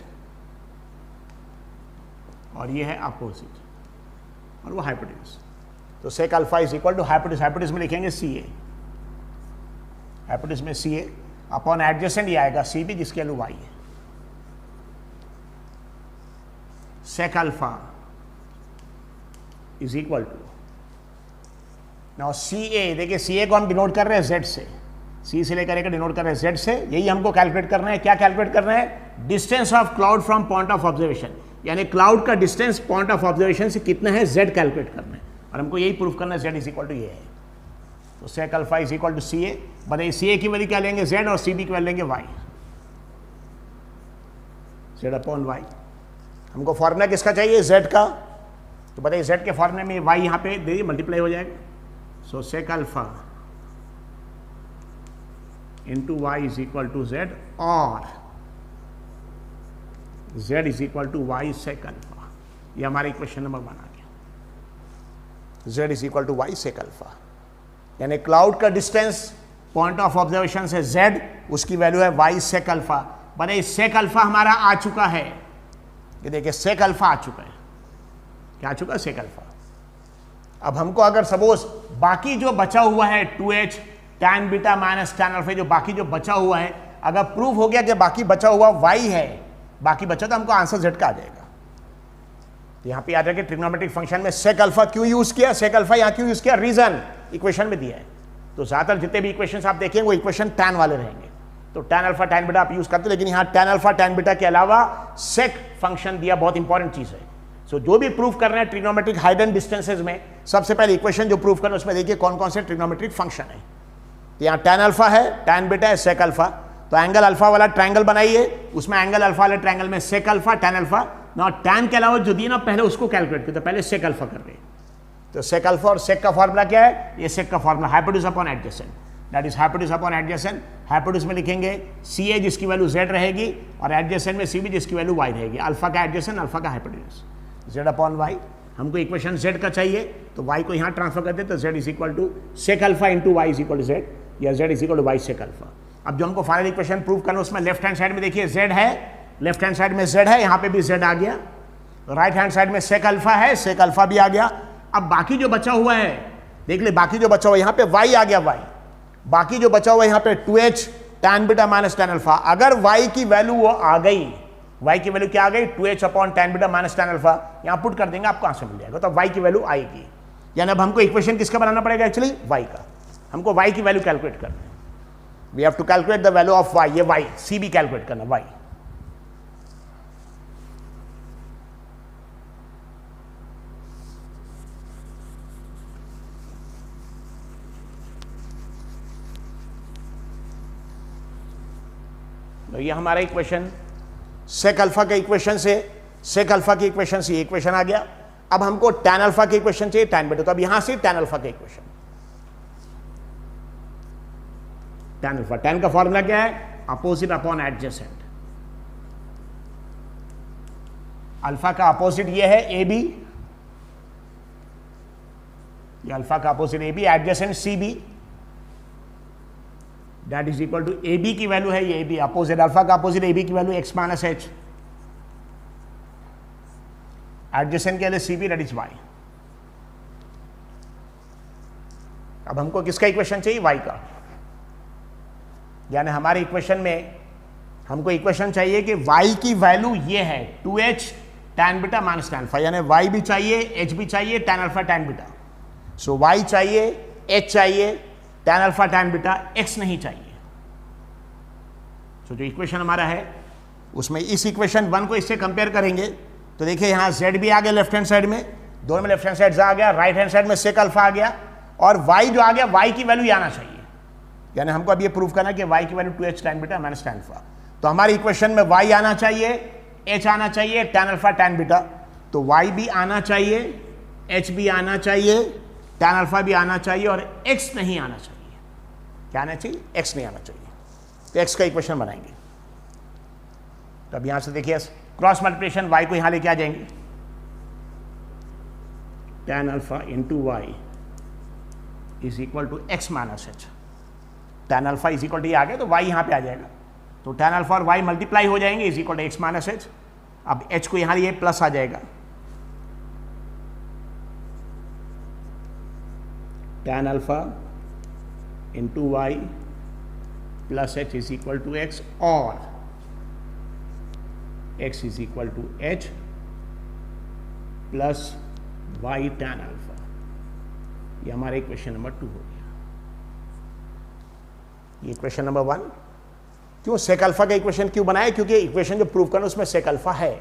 और ये है अपोजिट, और वो हाइपोटेन्यूज। तो sec alpha is equal to hypotenuse, hypotenuse में लिखेंगे CA, हाइपोटेन्यूज में CA अपॉन एडजेसेंट ये आएगा CB जिसकी वैल्यू Y है। sec alpha is equal to, now CA, देखिए CA को हम डिनोट कर रहे हैं Z से, C से लेकर के डिनोट कर रहे हैं Z से, यही हमको कैलकुलेट करना है। क्या कैलकुलेट करना है, distance of cloud from point of observation, यानी क्लाउड का डिस्टेंस पॉइंट ऑफ ऑब्जर्वेशन से कितना है Z कैलकुलेट करना है, और हमको यही प्रूफ करना है Z इज इक्वल टू ये है। तो sec alpha is equal to CA, बताइए CA की वैल्यू क्या लेंगे Z, और CB की वैल्यू लेंगे Y, Z अपॉन Y। हमको फॉर्मूला किसका चाहिए, Z का, तो बताइए Z के फॉर्मूले में Y यहाँ पे दे मल्टीप्लाई हो जाएगा। So sec alpha into Y is equal to Z, और Z is equal to Y sec alpha, ये हमारा इक्वेशन नंबर 1 आ गया। Z is equal to Y sec alpha, यानी क्लाउड का डिस्टेंस पॉइंट ऑफ ऑब्जर्वेशन से Z, उसकी वैल्यू है Y sec अल्फा। बताइए sec अल्फा हमारा आ चुका है, ये देखिए sec अल्फा आ चुका है, क्या आ चुका है, sec अल्फा। अब हमको अगर सपोज बाकी जो बचा हुआ है 2h tan beta minus tan alpha, जो बाकी जो बचा हुआ है, अगर प्रूव हो गया कि बाकी बचा हुआ y है, बाकी बचा, तो हमको आंसर z का आ जाएगा। तो यहाँ पे याद रखिए ट्रिग्नोमेट्रिक फंक्शन में sec अल्फा क्यों यूज किया, sec अल्फा यहाँ क्यों यूज किया, रीजन इक्वेशन में दिया है। तो ज्यादातर जितने भी इक्वेशन आप देखेंगे वो इक्वेशन tan वाले रहेंगे, तो tan अल्फा tan बीटा आप यूज करते, लेकिन यहाँ tan अल्फा tan बीटा के अलावा sec फंक्शन दिया, बहुत इंपॉर्टेंट चीज है। सो जो भी प्रूफ कर रहे हैं ट्रिग्नोमेट्रिक हाइट एंड डिस्टेंसेज में, सबसे पहले इक्वेशन जो प्रूफ करना है उसमें देखिए कौन कौन से ट्रिग्नोमेट्रिक फंक्शन है। तो यहाँ tan अल्फा है, tan बीटा है, sec अल्फा। तो एंगल अल्फा वाला ट्रायंगल बनाइए, उसमें एंगल अल्फा वाले ट्रायंगल में sec अल्फा tan अल्फा ना, tan के अलावा जो दिए ना पहले उसको कैलकुलेट करते, पहले sec अल्फा कर रहे हैं। तो sec अल्फा और sec का फॉर्मूला क्या है, ये sec का formula hypotenuse upon adjacent, that is hypotenuse upon adjacent. Hypotenuse में लिखेंगे CA जिसकी वैल्यू Z रहेगी और एडजेसेंट में CB जिसकी वैल्यू Y रहेगी। अल्फा का एडजेसेंट, अल्फा का हाइपोटेन्यूज, Z अपॉन Y। हमको इक्वेशन Z का चाहिए तो Y को यहाँ ट्रांसफर करते तो Z is equal to sec alpha into Y is equal to Z, या Z is equal to Y sec alpha. अब जो हमको फाइनल इक्वेशन प्रूव करना उसमें लेफ्ट हैंड साइड में देखिए Z है, लेफ्ट हैंड साइड में Z है, यहाँ पे भी Z आ गया। राइट हैंड साइड में sec अल्फा है, sec अल्फा भी आ गया। अब बाकी जो बचा हुआ है देख ले, बाकी जो बचा हुआ है यहाँ पे Y आ गया, Y। बाकी जो बचा हुआ है यहाँ पे 2h tan beta minus tan alpha. अगर Y की वैल्यू वो आ गई, Y की वैल्यू क्या आ गई, 2h upon tan beta minus tan alpha, यहाँ पुट कर देंगे, आपको आंसर मिल जाएगा। तो Y की वैल्यू आएगी, यानी अब हमको इक्वेशन किसका बनाना पड़ेगा, एक्चुअली Y का। हमको Y की वैल्यू कैलकुलेट करना है, we have to calculate the value of Y। ये Y CB कैलकुलेट करना, Y। तो ये हमारा इक्वेशन sec अल्फा के इक्वेशन से, sec अल्फा की इक्वेशन से इक्वेशन आ गया। अब हमको tan अल्फा की इक्वेशन चाहिए, tan बीटा। तो अब यहां से tan अल्फा का इक्वेशन, tan अल्फा, tan का फॉर्मूला क्या है, अपोजिट अपॉन एडजेसेंट। अल्फा का अपोजिट ये है AB, ये अल्फा का opposite AB, adjacent CB, that is equal to AB की वैल्यू है ये AB, अपोजिट अल्फा का अपोजिट AB की value x minus h, adjacent के लिए CB, दैट इज Y। अब हमको किसका इक्वेशन चाहिए, Y का। यानी हमारे इक्वेशन में हमको इक्वेशन चाहिए कि Y की वैल्यू ये है 2h tan beta minus tan alpha, यानी Y भी चाहिए, H भी चाहिए, tan अल्फा tan बीटा। सो Y चाहिए, H चाहिए, tan alpha tan beta, X नहीं चाहिए। सो जो इक्वेशन हमारा है उसमें इस इक्वेशन 1 को इससे कंपेयर करेंगे तो देखिए यहाँ Z भी आ गया लेफ्ट हैंड साइड में, दोनों में लेफ्ट हैंड साइड आ गया, राइट हैंड साइड में sec अल्फा आ गया, और Y जो आ गया, Y की वैल्यू आना चाहिए। यानी हमको अब ये प्रूव करना है कि Y की value 2h tan beta minus tan alpha. तो हमारी इक्वेशन में Y आना चाहिए, H आना चाहिए, tan अल्फा tan बीटा। तो Y भी आना चाहिए, H भी आना चाहिए, tan अल्फा भी आना चाहिए, और X नहीं आना चाहिए। क्या आना चाहिए, X नहीं आना चाहिए। तो X का इक्वेशन बनाएंगे। तो अब यहां से देखिए क्रॉस मल्टीप्लिकेशन, Y को यहां लेके आ जाएंगे, tan alpha into Y is equal to x minus h। tan alpha is equal to ये आ गया तो Y यहां पे आ जाएगा, तो tan अल्फा और Y मल्टीप्लाई हो जाएंगे, is equal to x minus h। अब h को यहां ये प्लस आ जाएगा, tan alpha into Y plus h is equal to x, और x is equal to h plus y tan alpha. ये हमारा इक्वेशन नंबर 2 हो गया। ये इक्वेशन नंबर 1। क्यों sec अल्फा का इक्वेशन क्यों बनाया, क्योंकि इक्वेशन जो प्रूव करना उसमें sec अल्फा है,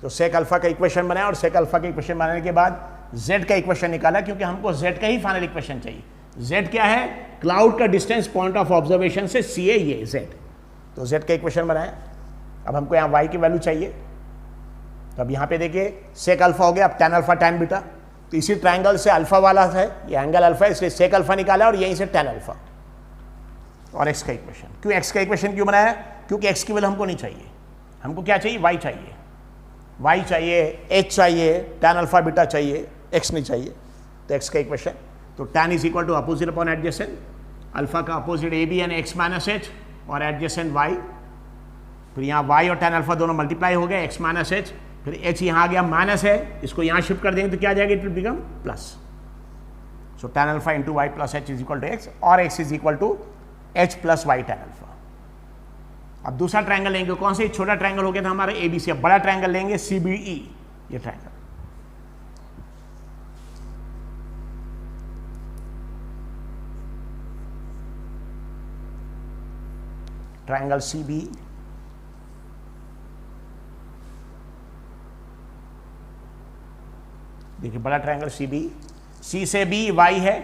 तो sec अल्फा का इक्वेशन बनाया, और sec अल्फा का इक्वेशन बनाने के बाद z का इक्वेशन निकाला, क्योंकि हमको z का ही फाइनल इक्वेशन चाहिए। z क्या है, क्लाउड का डिस्टेंस पॉइंट ऑफ ऑब्जर्वेशन से CA, ये z। तो z का इक्वेशन बनाया। अब हमको यहाँ y की वैल्यू चाहिए, तो अब यहाँ पे देखिए sec अल्फा हो गया, अब tan अल्फा tan बीटा। तो इसी ट्रायंगल से अल्फा वाला है, ये एंगल अल्फा है, इसलिए sec अल्फा निकाला, और यहीं से tan अल्फा और x का इक्वेशन। क्यों x का इक्वेशन क्यों बनाया, क्योंकि x की वैल्यू हमको नहीं चाहिए, हमको क्या चाहिए, y चाहिए। y चाहिए, h चाहिए, tan अल्फा बीटा चाहिए, x नहीं चाहिए। तो x का इक्वेशन, तो tan is equal to opposite upon adjacent, alpha का अपोजिट AB यानी x माइनस h, और एडजेसेंट y। फिर यहाँ y और tan अल्फा दोनों मल्टीप्लाई हो गए, x माइनस h, फिर h यहाँ आ गया माइनस है, इसको यहाँ शिफ्ट कर देंगे तो क्या आ जाएगा, it will become plus. So tan alpha into y plus h is equal to x, और x is equal to h plus y tan alpha. अब दूसरा ट्रायंगल लेंगे, कौन से, छोटा ट्रायंगल हो गया था हमारा ABC, अब बड़ा ट्रायंगल लेंगे CBE, ये ट्रायंगल। ट्रायंगल सी बी, देखिए बड़ा ट्रायंगल सी बी, सी से बी वाई है,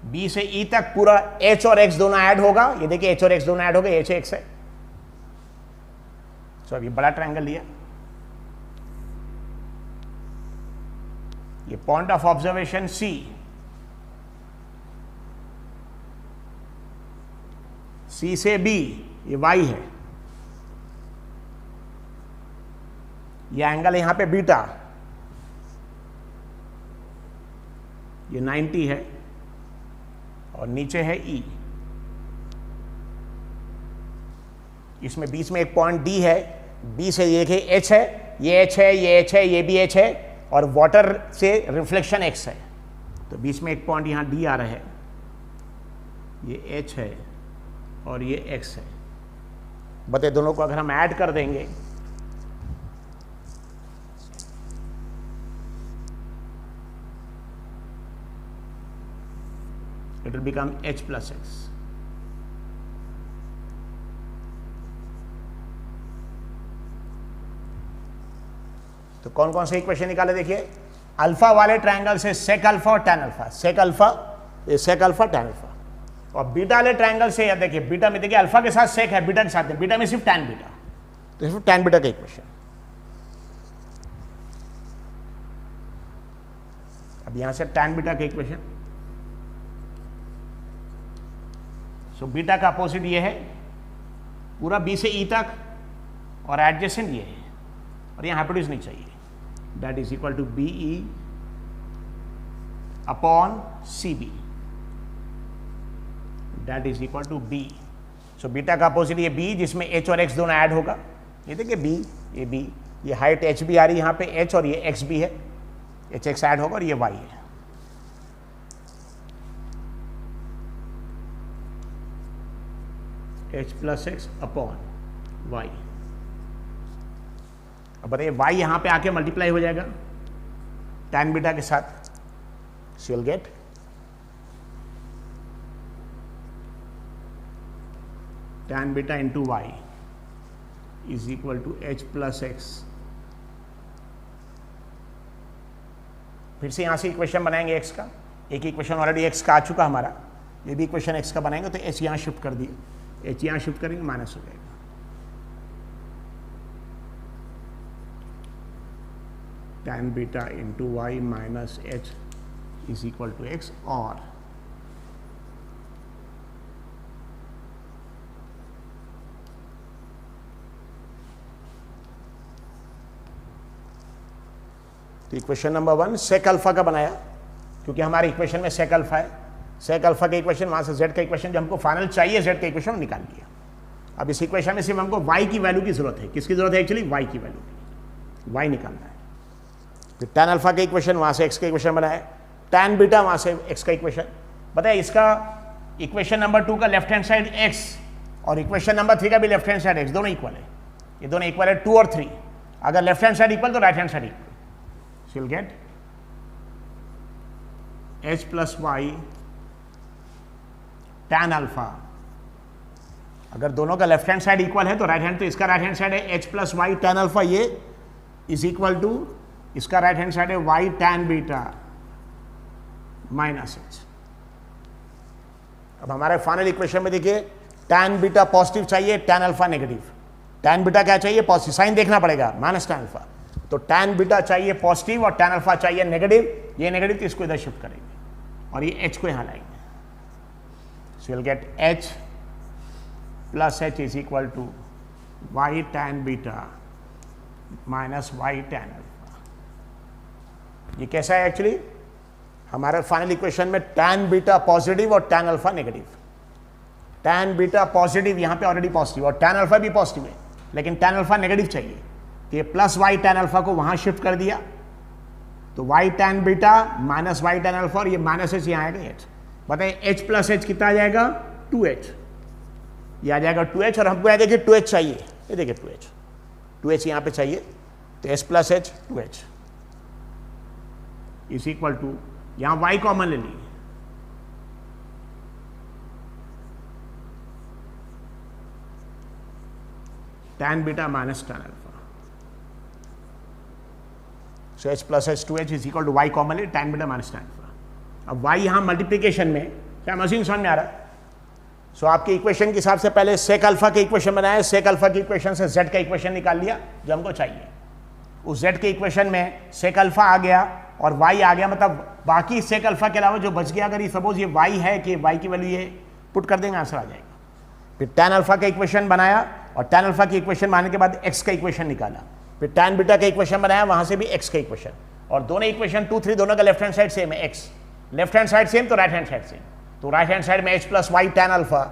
बी से ई तक पूरा एच और एक्स दोनों ऐड होगा, ये देखिए एच और एक्स दोनों ऐड हो गए, एच एक्स है। तो अब ये बड़ा ट्रायंगल लिया, ये पॉइंट ऑफ ऑब्जर्वेशन सी, सी से बी ये वाई है, ये एंगल यहां पे बीटा, ये 90 है, और नीचे है ई, इसमें बीच में एक पॉइंट डी है, बी से देखिए एच है, ये एच है, ये एच है, ये भी एच है, और वाटर से रिफ्लेक्शन एक्स है, तो बीच में एक पॉइंट यहां डी आ रहा है, ये एच है और ये एक्स है। बताइए दोनों को अगर हम ऐड कर देंगे it will become h plus x. तो कौन कौन से इक्वेशन निकाले देखिए, अल्फा वाले ट्रायंगल से सेक अल्फा और टैन अल्फा, सेक अल्फा, ये सेक अल्फा टैन अल्फा, और बीटा वाले ट्रायंगल से देखिए बीटा में देखिए अल्फा के साथ सेक है, बीटा के साथ है, बीटा में सिर्फ टैन बीटा, तो सिर्फ टैन बीटा का इक्वेशन। अब यहां से टैन बीटा का इक्वेशन, सो बीटा का अपोजिट ये है पूरा बी से ई तक, और एडजेसेंट ये है, और यहां हाइपोटेन्यूज नहीं चाहिए, that is equal to B E upon C B, that is equal to B. So beta का अपोजिट ये बी, जिसमें एच और एक्स दोनों ऐड होगा, ये देखिए बी, ये बी, ये हाइट एच भी आ रही है यहाँ पे एच, और ये एक्स भी है, एच एक्स ऐड होगा, और ये वाई है। H plus X upon Y. अब बताइए वाई यहां पे आके मल्टीप्लाई हो जाएगा टैन बीटा के साथ, so will get tan beta into Y is equal to H plus X. फिर से यहां से इक्वेशन बनाएंगे एक्स का, एक इक्वेशन ऑलरेडी एक्स का आ चुका हमारा, ये भी इक्वेशन एक्स का बनाएंगे, तो एच यहां शिफ्ट कर दिए, एच यहां शिफ्ट करेंगे माइनस हो जाएगा, tan beta into Y minus H is equal to X, और तो इक्वेशन नंबर 1 सेक अल्फा का बनाया, क्योंकि हमारे इक्वेशन में सेक अल्फा है, सेक अल्फा का इक्वेशन, वहां से जेड का इक्वेशन जो हमको फाइनल चाहिए जेड का इक्वेशन निकाल लिया। अब इस इक्वेशन में सिर्फ हमको वाई की वैल्यू की जरूरत है, किसकी जरूरत है एक्चुअली, वाई की वैल्यू की, वाई निकालना है। फिर टैन अल्फा का इक्वेशन, वहां से एक्स का इक्वेशन बनाया, टैन बीटा वहां से एक्स का इक्वेशन। बताए इसका इक्वेशन नंबर 2 का लेफ्ट हैंड साइड एक्स, और इक्वेशन नंबर 3 का भी लेफ्ट हैंड साइड एक्स, दोनों इक्वल है, ये दोनों इक्वल है 2 और 3, अगर लेफ्ट हैंड साइड इक्वल तो right hand side equal, so you'll get h plus y tan alpha. अगर दोनों का लेफ्ट हैंड साइड इक्वल है तो राइट हैंड, तो इसका राइट हैंड साइड है h plus Y tan alpha, ये इज इक्वल टू इसका राइट हैंड साइड है y tan beta minus h। अब हमारे फाइनल इक्वेशन में देखिए tan बीटा पॉजिटिव चाहिए, tan alpha negative, tan beta क्या चाहिए पॉजिटिव, साइन देखना पड़ेगा, माइनस tan अल्फा, तो tan बीटा चाहिए पॉजिटिव और tan अल्फा चाहिए नेगेटिव, ये नेगेटिव तो इसको इधर शिफ्ट करेंगे और ये h को यहां लाएंगे, so will get h plus h is equal to y tan beta minus y tan alpha. ये कैसा है एक्चुअली, हमारे फाइनल इक्वेशन में tan बीटा पॉजिटिव और tan alpha negative, tan beta positive यहां पे ऑलरेडी पॉजिटिव और tan अल्फा भी पॉजिटिव है, लेकिन tan अल्फा नेगेटिव चाहिए, तो ये प्लस y tan अल्फा को वहां शिफ्ट कर दिया, तो y tan beta minus y tan alpha, और ये माइनस h यहाँ आएगा h। बताइए h प्लस h कितना आ जाएगा, 2h, ये आ जाएगा 2h, और हमको यहाँ देखिए 2h चाहिए, ये देखिए 2h यहाँ पे चाहिए, तो h plus h 2h is equal to, यहाँ y कॉमन ले ली, tan beta minus tan alpha. So h plus h 2h is equal to y common ले tan beta minus tan alpha. अब y यहाँ मल्टीप्लीकेशन में क्या machine समझ में आ रहा है? सो आपके इक्वेशन के हिसाब से पहले सेक अल्फा के इक्वेशन बनाया, सेक अल्फा की इक्वेशन से z का इक्वेशन निकाल लिया जो हमको चाहिए। उस z के इक्वेशन में सेक अल्फा आ गया और y आ गया, मतलब बाकी सेक अल्फा के अलावा जो बच गया, अगर ये सपोज ये y है कि y की वैल्यू ये पुट कर देंगे, आंसर आ जाएगा। फिर tan अल्फा का इक्वेशन बनाया और tan अल्फा की इक्वेशन बनाने के बाद x का इक्वेशन निकाला। फिर tan बीटा का इक्वेशन बनाया, वहां से भी x का इक्वेशन, और दोनों इक्वेशन 2 3 दोनों का लेफ्ट हैंड साइड सेम है, x left hand side same तो राइट हैंड साइड सेम। तो राइट हैंड साइड में h plus Y tan alpha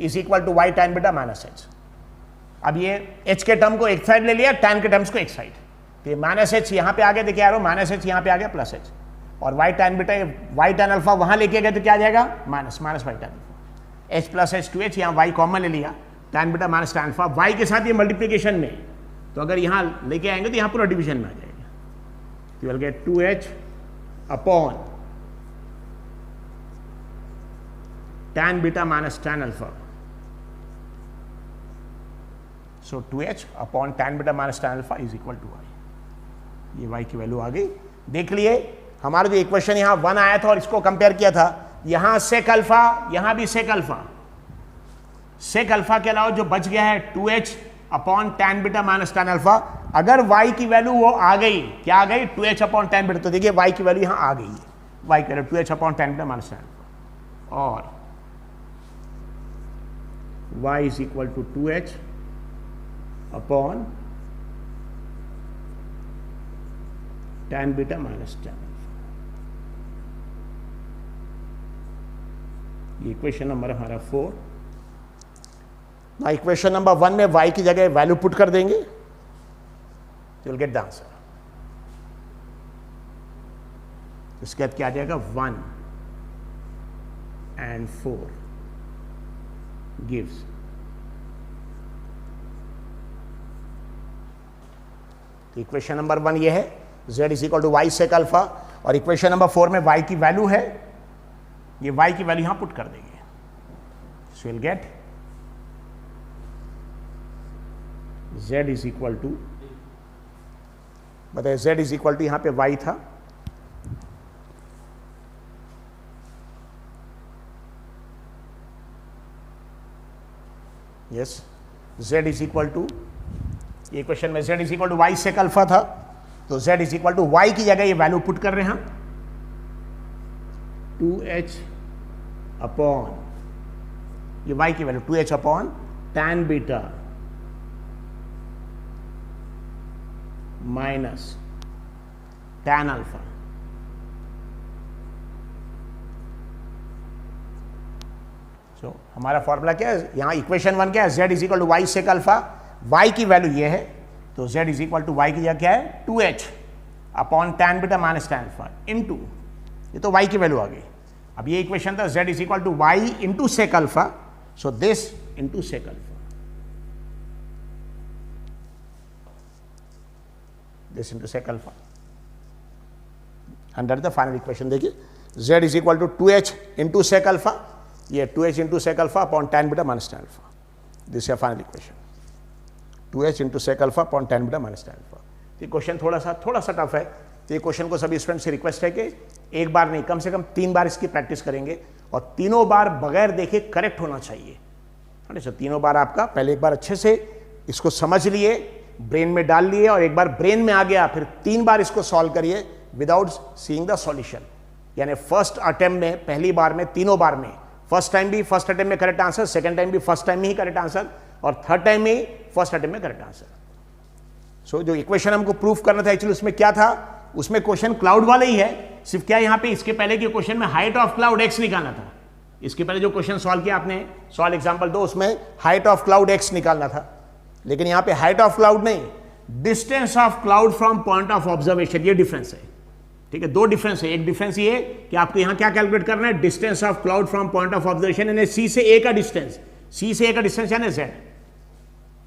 is equal to y tan beta minus h। अब ये h के term को एक side ले लिया, tan के टर्म्स को एक साइड, तो ये माइनस h यहाँ पे आ गया, देखिए यारो माइनस h यहाँ पे आ गया प्लस h, और y tan beta y tan alpha वहां लेके गए तो क्या आ जाएगा minus minus y tan alpha. h plus h 2h यहाँ y कॉमन ले लिया, tan beta minus tan alpha y के साथ ये मल्टीप्लीकेशन में, तो अगर यहाँ लेके आएंगे तो यहाँ पूरा डिवीजन में आ जाएगा, तो will get 2h upon tan beta minus tan alpha. So 2h upon tan beta minus tan alpha is equal to y। ये y की वैल्यू आ गई। देख लिए हमारा जो इक्वेशन यहाँ 1 आया था और इसको कंपेयर किया था, यहाँ सेक अल्फा, यहाँ भी सेक अल्फा, सेक अल्फा के अलावा जो बच गया है 2h upon tan beta minus tan alpha. अगर y की वैल्यू वो आ गई, क्या आ गई 2h अपॉन tan बीटा, तो देखिए y की वैल्यू यहाँ आ गई है, y की value 2h upon tan beta minus tan alpha, और y is equal to 2h upon tan beta minus tan alpha. ये इक्वेशन नंबर हमारा 4। ना इक्वेशन नंबर 1 में y की जगह वैल्यू पुट कर देंगे, you will get the answer. इसके बाद क्या आ जाएगा 1 and 4 gives इक्वेशन नंबर 1 ये है z is equal to Y sec alpha, और इक्वेशन नंबर 4 में y की वैल्यू है, ये y की वैल्यू यहां पुट कर देंगे, so will get z is equal to, बताइए z इज इक्वल टू यहां पे y था, yes z is equal to, ये क्वेश्चन में z is equal to Y sec alpha था, तो z is equal to y की जगह ये वैल्यू पुट कर रहे हैं हम 2h अपॉन, ये y की value 2h upon tan beta minus tan alpha. So हमारा फॉर्मूला क्या है, यहां इक्वेशन 1 क्या है, z is equal to Y sec alpha, y की वैल्यू ये है, तो z is equal to y की जगह क्या है 2h upon tan beta minus tan alpha into, ये तो y की वैल्यू आ गई। अब ये इक्वेशन था z is equal to y into sec alpha, so this into sec alpha, this into sec alpha under the final equation. देखिए z is equal to 2h into sec alpha, ये 2h into sec alpha upon tan beta minus tan alpha, this है final equation 2h into sec alpha upon tan beta minus tan alpha. ये question थोड़ा सा tough है, तो ये question को सभी स्टूडेंट से रिक्वेस्ट है कि एक बार नहीं कम से कम 3 बार इसकी प्रैक्टिस करेंगे, और तीनों बार बगैर देखे करेक्ट होना चाहिए। सो तीनों बार आपका पहले एक बार अच्छे से इसको समझ लिए, ब्रेन में डाल लिए, और एक बार ब्रेन में आ गया फिर 3 बार इसको सॉल्व करिए विदाउट सीइंग द सॉल्यूशन, यानी फर्स्ट अटेम्प्ट में, पहली बार में, तीनों बार में, फर्स्ट टाइम भी फर्स्ट अटेम्प्ट में करेक्ट आंसर, सेकंड टाइम भी फर्स्ट टाइम में ही करेक्ट आंसर, और थर्ड टाइम में फर्स्ट अटेम्प्ट में करेक्ट आंसर। सो जो इक्वेशन हमको प्रूफ करना था एक्चुअली उसमें क्या था, उसमें क्वेश्चन क्लाउड वाला ही है, सिर्फ क्या यहाँ पे इसके पहले के क्वेश्चन में हाइट ऑफ क्लाउड x निकालना था। इसके पहले जो क्वेश्चन सॉल्व किया आपने, सॉल्व एग्जांपल 2, उसमें हाइट ऑफ क्लाउड x निकालना था, लेकिन यहाँ पे हाइट ऑफ क्लाउड नहीं, distance of cloud from point of observation, ये डिफरेंस है। ठीक है, 2 डिफरेंस है। एक डिफरेंस ये कि आपको यहाँ क्या कैलकुलेट करना है, distance of cloud from point of observation, यानी सी से ए का डिस्टेंस, सी से ए का डिस्टेंस यानी z।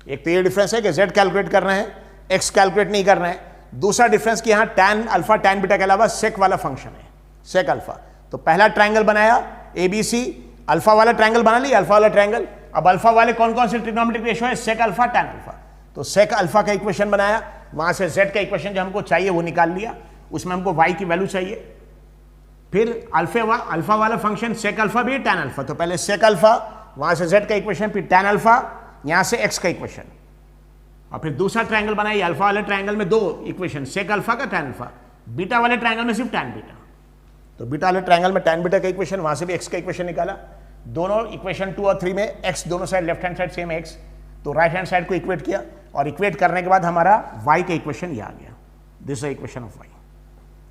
एक तो ये डिफरेंस है कि z कैलकुलेट करना है, x कैलकुलेट नहीं करना है। दूसरा डिफरेंस कि यहाँ tan अल्फा tan बीटा के अलावा सेक वाला फंक्शन है, सेक अल्फा। तो पहला ट्रायंगल बनाया ABC, अल्फा वाला ट्रायंगल बना लिया, अल्फा वाला ट्रायंगल। अब अल्फा वाले कौन कौन से ट्रिग्नोमेट्रिक रेशियो है, सेक अल्फा tan अल्फा। तो सेक अल्फा का इक्वेशन बनाया, वहां से z का इक्वेशन जो हमको चाहिए वो निकाल लिया, उसमें हमको y की वैल्यू चाहिए। फिर अल्फा वाला फंक्शन सेक अल्फा भी tan अल्फा, तो पहले सेक अल्फा, वहां से z का इक्वेशन, फिर tan अल्फा, यहां से x का इक्वेशन, और फिर दूसरा ट्रायंगल बनाया। अल्फा वाले ट्रायंगल में दो इक्वेशन, सेक अल्फा का tan अल्फा, बीटा वाले ट्रायंगल में सिर्फ tan बीटा। तो बीटा वाले ट्रायंगल में tan बीटा का इक्वेशन, वहां से भी x का इक्वेशन निकाला। दोनों इक्वेशन 2 और 3 में x दोनों side, left hand side same x, तो राइट हैंड साइड को इक्वेट किया, और इक्वेट करने के बाद हमारा y का इक्वेशन ये आ गया। This is equation of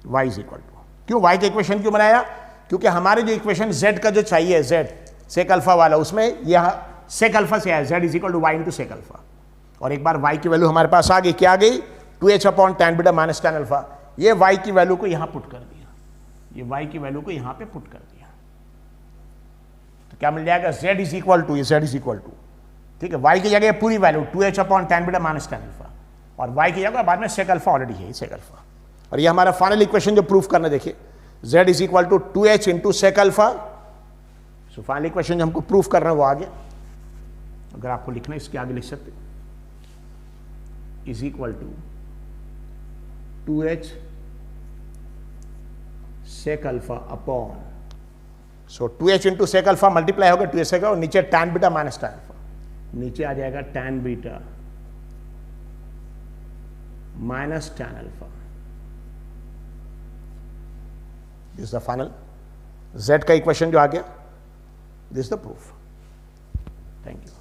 y is equal to, क्यों y का इक्वेशन क्यों बनाया? क्योंकि हमारे जो इक्वेशन z का जो चाहिए, z सेक अल्फा वाला, उसमें यह सेक अल्फा से आया, z is equal to y into sec alpha. और एक बार y की वैल्यू हमारे पास आ गई, क्या आ गई? 2h upon tan beta minus tan alpha. ये y की वैल्यू को यहां पुट कर दिया, ये y की वैल्यू को यहां पे पुट कर दिया, तो क्या मिल जाएगा? z is equal to, z is equal to, ठीक है, y की जगह पूरी value 2h upon tan beta minus tan alpha, और y की जगह बाद में सेक अल्फा ऑलरेडी है, सेक अल्फा। और ये हमारा फाइनल इक्वेशन जो प्रूफ करना, देखिए z is equal to 2h into sec alpha. So final equation जो हमको प्रूफ करना है वो आ गया। अगर आपको लिखना है इसके आगे लिख सकते, is equal to 2h sec alpha upon, so 2h into sec alpha multiply होगा 2h का, और नीचे tan beta minus tan alpha, नीचे आ जाएगा tan beta minus tan alpha. This the final z का इक्वेशन जो आ गया, this the proof. Thank you.